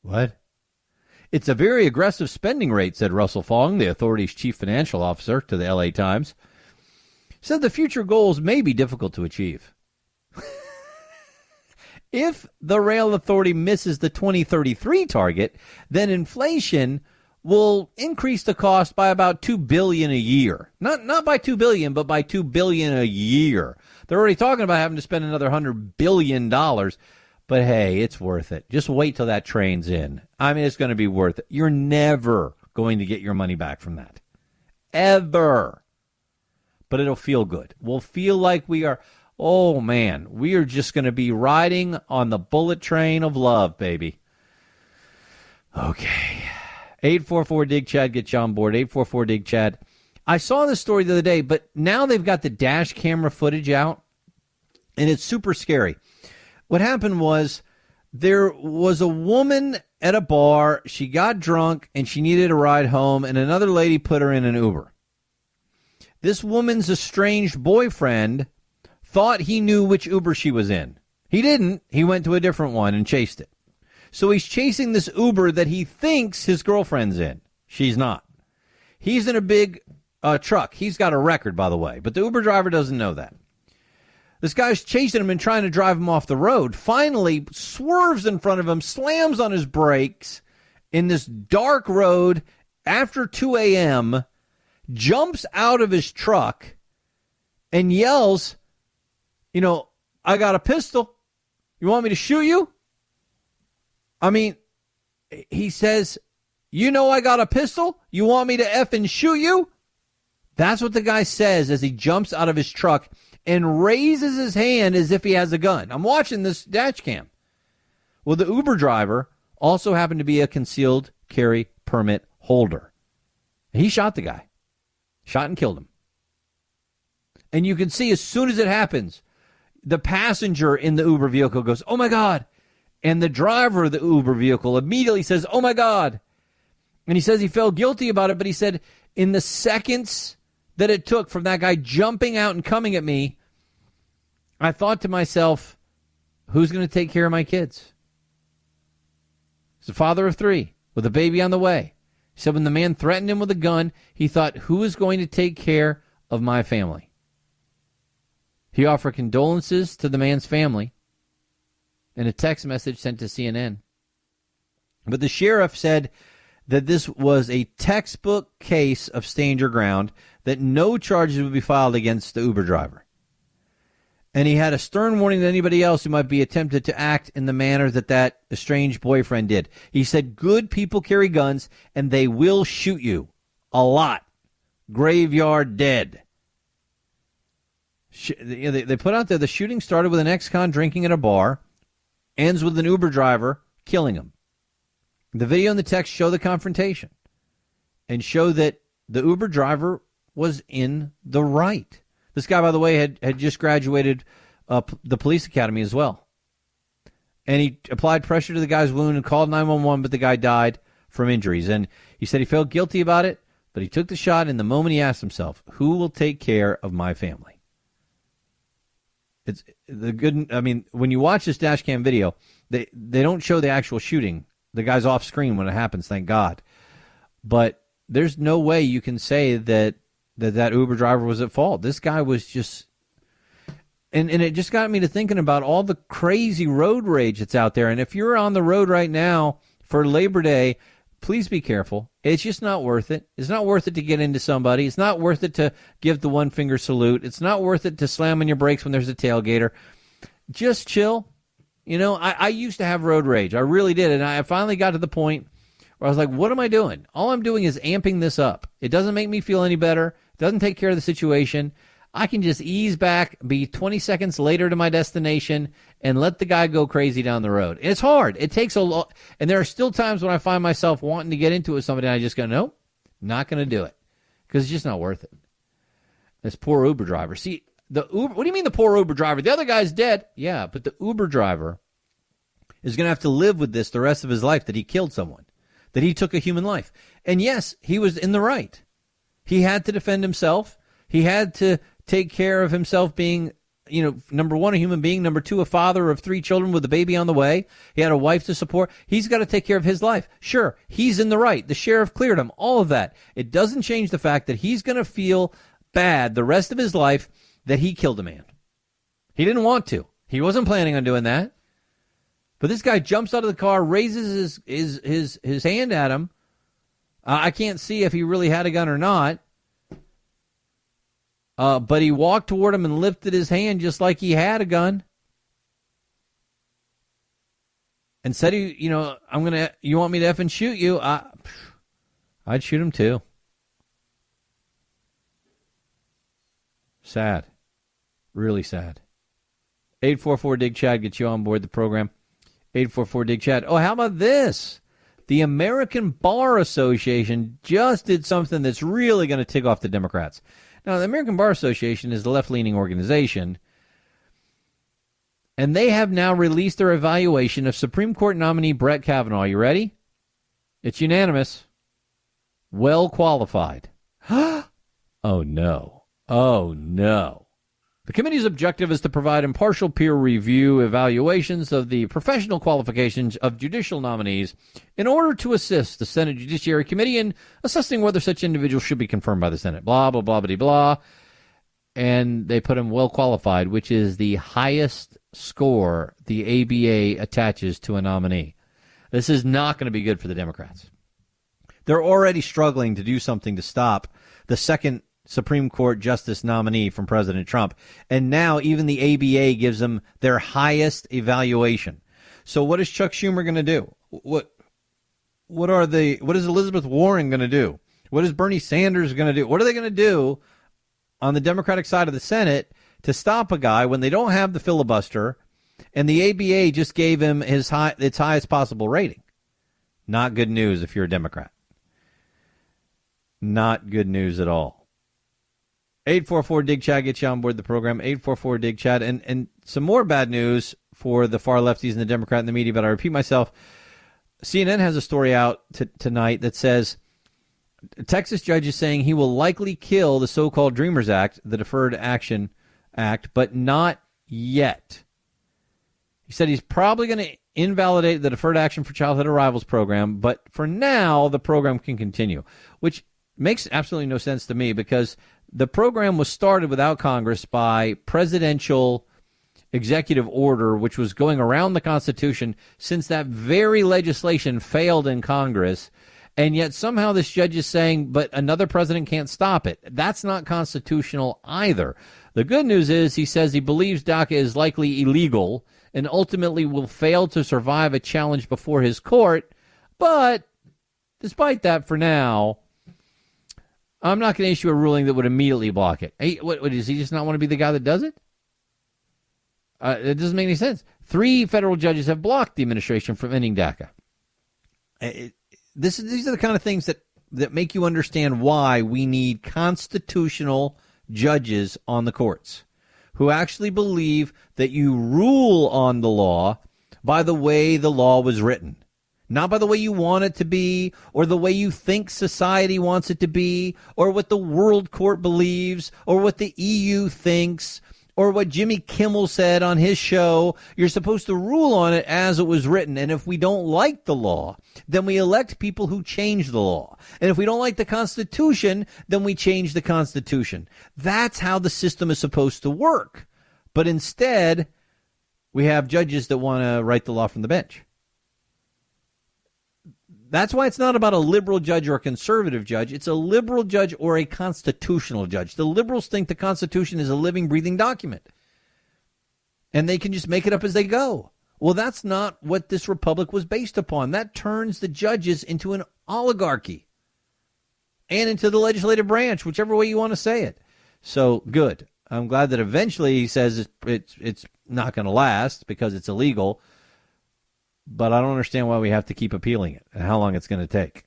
S2: What? It's a very aggressive spending rate, said Russell Fong, the authority's chief financial officer, to the LA Times. Said the future goals may be difficult to achieve. If the rail authority misses the 2033 target, then inflation will increase the cost by about $2 billion a year. Not by $2 billion, but by $2 billion a year. They're already talking about having to spend another $100 billion. But hey, it's worth it. Just wait till that train's in. I mean, it's going to be worth it. You're never going to get your money back from that. Ever. But it'll feel good. We'll feel like we are... Oh, man, we are just going to be riding on the bullet train of love, baby. Okay. 844-DIG-CHAD, get you on board. 844-DIG-CHAD. I saw this story the other day, but now they've got the dash camera footage out, and it's super scary. What happened was there was a woman at a bar. She got drunk, and she needed a ride home, and another lady put her in an Uber. This woman's estranged boyfriend thought he knew which Uber she was in. He didn't. He went to a different one and chased it. So he's chasing this Uber that he thinks his girlfriend's in. She's not. He's in a big truck. He's got a record, by the way, but the Uber driver doesn't know that. This guy's chasing him and trying to drive him off the road. Finally, swerves in front of him, slams on his brakes in this dark road after 2 a.m., jumps out of his truck and yells, I got a pistol. You want me to shoot you? I mean, he says, I got a pistol? You want me to effing shoot you? That's what the guy says as he jumps out of his truck and raises his hand as if he has a gun. I'm watching this dash cam. Well, the Uber driver also happened to be a concealed carry permit holder. He shot the guy. Shot and killed him. And you can see as soon as it happens, the passenger in the Uber vehicle goes, oh, my God. And the driver of the Uber vehicle immediately says, oh, my God. And he says he felt guilty about it, but he said in the seconds that it took from that guy jumping out and coming at me, I thought to myself, who's going to take care of my kids? He's a father of 3 with a baby on the way. He said when the man threatened him with a gun, he thought, who is going to take care of my family? He offered condolences to the man's family in a text message sent to CNN. But the sheriff said that this was a textbook case of stand your ground, that no charges would be filed against the Uber driver. And he had a stern warning to anybody else who might be tempted to act in the manner that estranged boyfriend did. He said, good people carry guns, and they will shoot you. A lot. Graveyard dead. They put out there the shooting started with an ex-con drinking at a bar, ends with an Uber driver killing him. The video and the text show the confrontation and show that the Uber driver was in the right. This guy, by the way, had just graduated the police academy as well. And he applied pressure to the guy's wound and called 911, but the guy died from injuries. And he said he felt guilty about it, but he took the shot in the moment he asked himself, who will take care of my family? It's the good. I mean, when you watch this dash cam video, they don't show the actual shooting. The guy's off screen when it happens, thank God. But there's no way you can say that Uber driver was at fault. This guy was just, and it just got me to thinking about all the crazy road rage that's out there. And if you're on the road right now for Labor Day, please be careful. It's just not worth it. It's not worth it to get into somebody. It's not worth it to give the one finger salute. It's not worth it to slam on your brakes when there's a tailgater. Just chill. I used to have road rage. I really did. And I finally got to the point where I was like, what am I doing? All I'm doing is amping this up. It doesn't make me feel any better. It doesn't take care of the situation. I can just ease back, be 20 seconds later to my destination, and let the guy go crazy down the road. It's hard. It takes a lot. And there are still times when I find myself wanting to get into it with somebody, and I just go, nope, not going to do it. Because it's just not worth it. This poor Uber driver. See, the Uber. What do you mean the poor Uber driver? The other guy's dead. Yeah, but the Uber driver is going to have to live with this the rest of his life, that he killed someone, that he took a human life. And yes, he was in the right. He had to defend himself. He had to take care of himself being, number one, a human being, number two, a father of 3 children with a baby on the way. He had a wife to support. He's got to take care of his life. Sure, he's in the right. The sheriff cleared him. All of that. It doesn't change the fact that he's going to feel bad the rest of his life that he killed a man. He didn't want to. He wasn't planning on doing that. But this guy jumps out of the car, raises his hand at him. I can't see if he really had a gun or not. But he walked toward him and lifted his hand just like he had a gun. And said, you want me to effing shoot you? I'd shoot him too. Sad. Really sad. 844-DIG-CHAD gets you on board the program. 844-DIG-CHAD. Oh, how about this? The American Bar Association just did something that's really going to tick off the Democrats. Now, the American Bar Association is the left-leaning organization, and they have now released their evaluation of Supreme Court nominee Brett Kavanaugh. You ready? It's unanimous. Well qualified. Oh, no. Oh, no. The committee's objective is to provide impartial peer review evaluations of the professional qualifications of judicial nominees in order to assist the Senate Judiciary Committee in assessing whether such individuals should be confirmed by the Senate. Blah, blah, blah, blah, blah. and they put him well qualified, which is the highest score the ABA attaches to a nominee. This is not going to be good for the Democrats. They're already struggling to do something to stop the second Supreme Court justice nominee from President Trump. And now even the ABA gives them their highest evaluation. So what is Chuck Schumer going to do? What is Elizabeth Warren going to do? What is Bernie Sanders going to do? What are they going to do on the Democratic side of the Senate to stop a guy when they don't have the filibuster and the ABA just gave him its highest possible rating? Not good news if you're a Democrat. Not good news at all. 844-DIG-CHAD gets you on board the program. 844-DIG-CHAD. And some more bad news for the far lefties and the Democrat and the media, but I repeat myself. CNN has a story out tonight that says a Texas judge is saying he will likely kill the so-called Dreamers Act, the Deferred Action Act, but not yet. He said he's probably going to invalidate the Deferred Action for Childhood Arrivals program, but for now the program can continue, which makes absolutely no sense to me because the program was started without Congress by presidential executive order, which was going around the Constitution since that very legislation failed in Congress. And yet somehow this judge is saying, but another president can't stop it. That's not constitutional either. The good news is he says he believes DACA is likely illegal and ultimately will fail to survive a challenge before his court. But despite that, for now, I'm not going to issue a ruling that would immediately block it. Hey, what does he just not want to be the guy that does it? It doesn't make any sense. 3 federal judges have blocked the administration from ending DACA. These are the kind of things that make you understand why we need constitutional judges on the courts who actually believe that you rule on the law by the way the law was written, not by the way you want it to be or the way you think society wants it to be or what the World Court believes or what the EU thinks or what Jimmy Kimmel said on his show. You're supposed to rule on it as it was written. And if we don't like the law, then we elect people who change the law. And if we don't like the Constitution, then we change the Constitution. That's how the system is supposed to work. But instead, we have judges that want to write the law from the bench. That's why it's not about a liberal judge or a conservative judge. It's a liberal judge or a constitutional judge. The liberals think the Constitution is a living, breathing document. And they can just make it up as they go. Well, that's not what this republic was based upon. That turns the judges into an oligarchy and into the legislative branch, whichever way you want to say it. So, good. I'm glad that eventually he says it's not going to last because it's illegal. But I don't understand why we have to keep appealing it and how long it's going to take.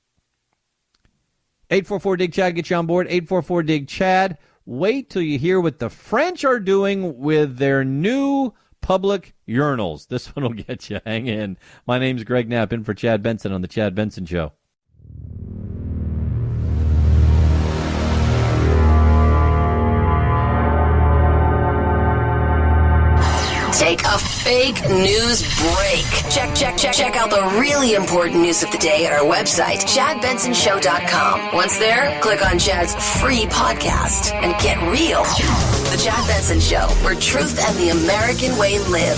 S2: 844-DIG-CHAD, get you on board. 844-DIG-CHAD. Wait till you hear what the French are doing with their new public urinals. This one will get you. Hang in. My name's Greg Knapp, in for Chad Benson on The Chad Benson Show.
S1: Take a fake news break. Check out the really important news of the day at our website, ChadBensonShow.com. Once there, click on Chad's free podcast and get real. The Chad Benson Show, where truth and the American way live.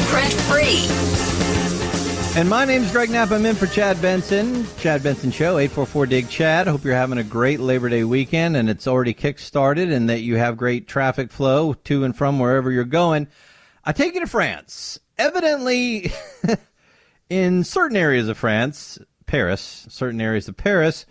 S1: Print free.
S2: And my name's Greg Knapp. I'm in for Chad Benson. Chad Benson Show, 844-DIG-CHAD. Hope you're having a great Labor Day weekend and it's already kick-started and that you have great traffic flow to and from wherever you're going. I take you to France. Evidently, in certain areas of France, certain areas of Paris,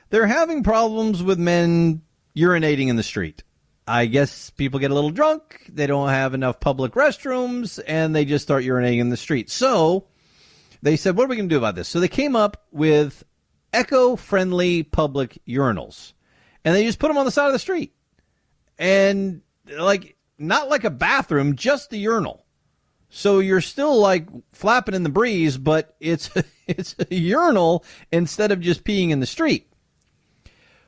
S2: they're having problems with men urinating in the street. I guess people get a little drunk, they don't have enough public restrooms, and they just start urinating in the street. So they said, what are we going to do about this? So they came up with eco-friendly public urinals, and they just put them on the side of the street. And not like a bathroom, just the urinal. So you're still like flapping in the breeze, but it's a urinal instead of just peeing in the street.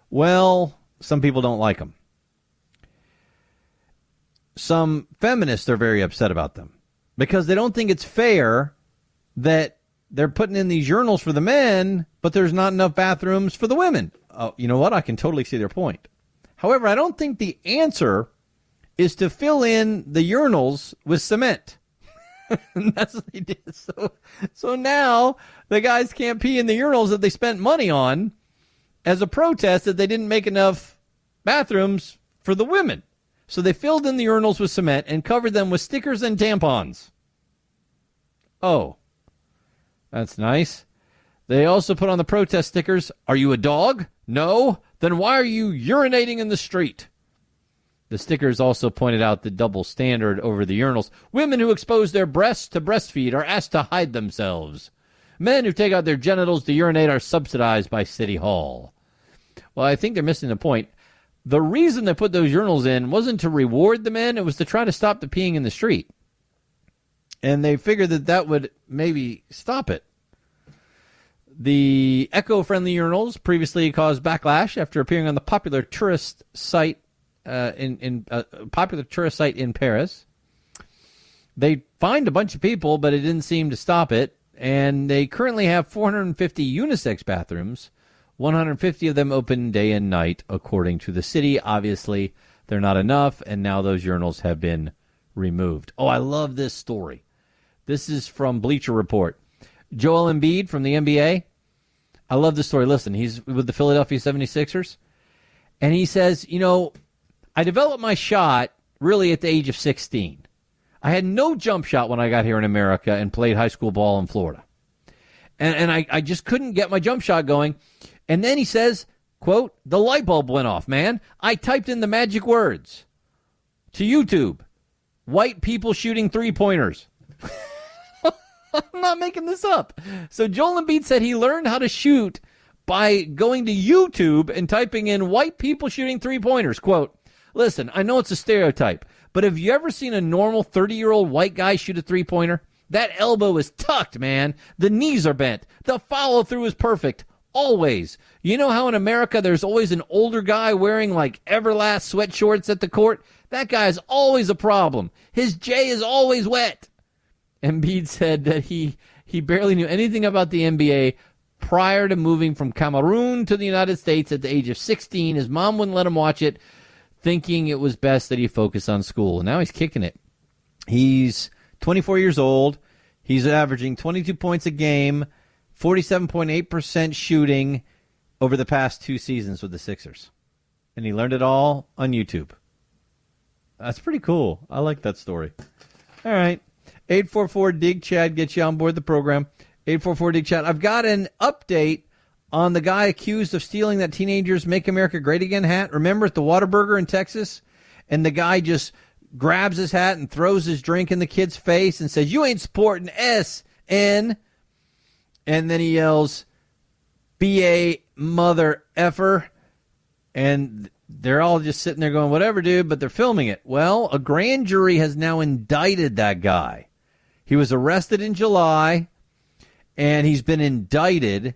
S2: Well, some people don't like them. Some feminists are very upset about them because they don't think it's fair that they're putting in these urinals for the men, but there's not enough bathrooms for the women. Oh, you know what? I can totally see their point. However, I don't think the answer is to fill in the urinals with cement. And that's what they did. So now the guys can't pee in the urinals that they spent money on as a protest that they didn't make enough bathrooms for the women. So they filled in the urinals with cement and covered them with stickers and tampons. Oh, that's nice. They also put on the protest stickers, "Are you a dog? No? Then why are you urinating in the street?" The stickers also pointed out the double standard over the urinals. Women who expose their breasts to breastfeed are asked to hide themselves. Men who take out their genitals to urinate are subsidized by City Hall. Well, I think they're missing the point. The reason they put those urinals in wasn't to reward the men. It was to try to stop the peeing in the street. And they figured that would maybe stop it. The eco-friendly urinals previously caused backlash after appearing on the popular tourist site popular tourist site in Paris. They fined a bunch of people, but it didn't seem to stop it. And they currently have 450 unisex bathrooms, 150 of them open day and night, according to the city. Obviously, they're not enough, and now those urinals have been removed. Oh, I love this story. This is from Bleacher Report. Joel Embiid from the NBA. I love this story. Listen, he's with the Philadelphia 76ers. And he says, I developed my shot really at the age of 16. I had no jump shot when I got here in America and played high school ball in Florida. And I just couldn't get my jump shot going. And then he says, quote, "The light bulb went off, man. I typed in the magic words to YouTube. White people shooting three-pointers." I'm not making this up. So Joel Embiid said he learned how to shoot by going to YouTube and typing in white people shooting three-pointers. Quote, "Listen, I know it's a stereotype, but have you ever seen a normal 30-year-old white guy shoot a three-pointer? That elbow is tucked, man. The knees are bent. The follow-through is perfect. Always. You know how in America there's always an older guy wearing like Everlast sweatshorts at the court? That guy's always a problem. His J is always wet." Embiid said that he barely knew anything about the NBA prior to moving from Cameroon to the United States at the age of 16. His mom wouldn't let him watch it, thinking it was best that he focus on school. And now he's kicking it. He's 24 years old. He's averaging 22 points a game, 47.8% shooting over the past 2 seasons with the Sixers. And he learned it all on YouTube. That's pretty cool. I like that story. All right. 844-DIG-CHAD gets you on board the program. 844-DIG-CHAD. I've got an update on the guy accused of stealing that teenagers Make America Great Again hat. Remember at the Whataburger in Texas? And the guy just grabs his hat and throws his drink in the kid's face and says, "You ain't supporting SN." And then he yells, "BA mother effer." And they're all just sitting there going, "Whatever, dude," but they're filming it. Well, a grand jury has now indicted that guy. He was arrested in July, and he's been indicted,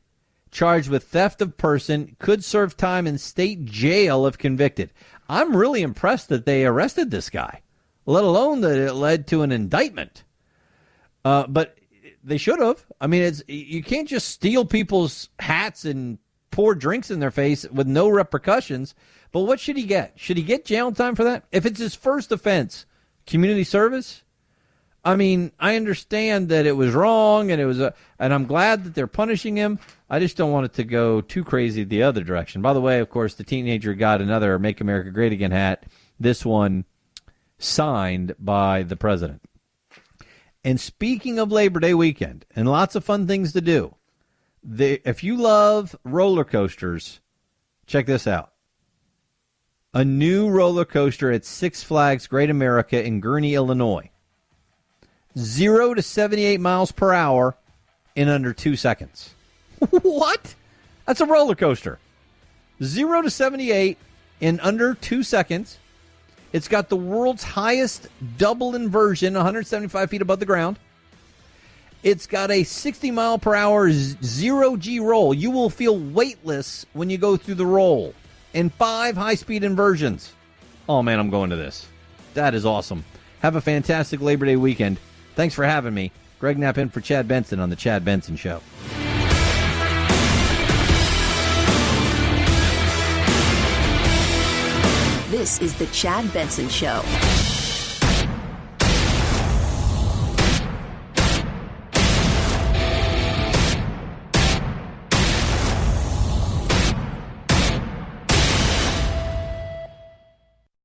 S2: charged with theft of person, could serve time in state jail if convicted. I'm really impressed that they arrested this guy, let alone that it led to an indictment. But they should have. I mean, you can't just steal people's hats and pour drinks in their face with no repercussions. But what should he get? Should he get jail time for that? If it's his first offense, community service? I mean, I understand that it was wrong, and and I'm glad that they're punishing him. I just don't want it to go too crazy the other direction. By the way, of course, the teenager got another Make America Great Again hat. This one signed by the president. And speaking of Labor Day weekend and lots of fun things to do, if you love roller coasters, check this out. A new roller coaster at Six Flags Great America in Gurnee, Illinois. 0 to 78 miles per hour in under 2 seconds. What? That's a roller coaster. 0 to 78 in under 2 seconds. It's got the world's highest double inversion, 175 feet above the ground. It's got a 60 mile per hour zero-G roll. You will feel weightless when you go through the roll. And 5 high-speed inversions. Oh, man, I'm going to this. That is awesome. Have a fantastic Labor Day weekend. Thanks for having me. Greg Knapp in for Chad Benson on The Chad Benson Show.
S1: This is The Chad Benson Show.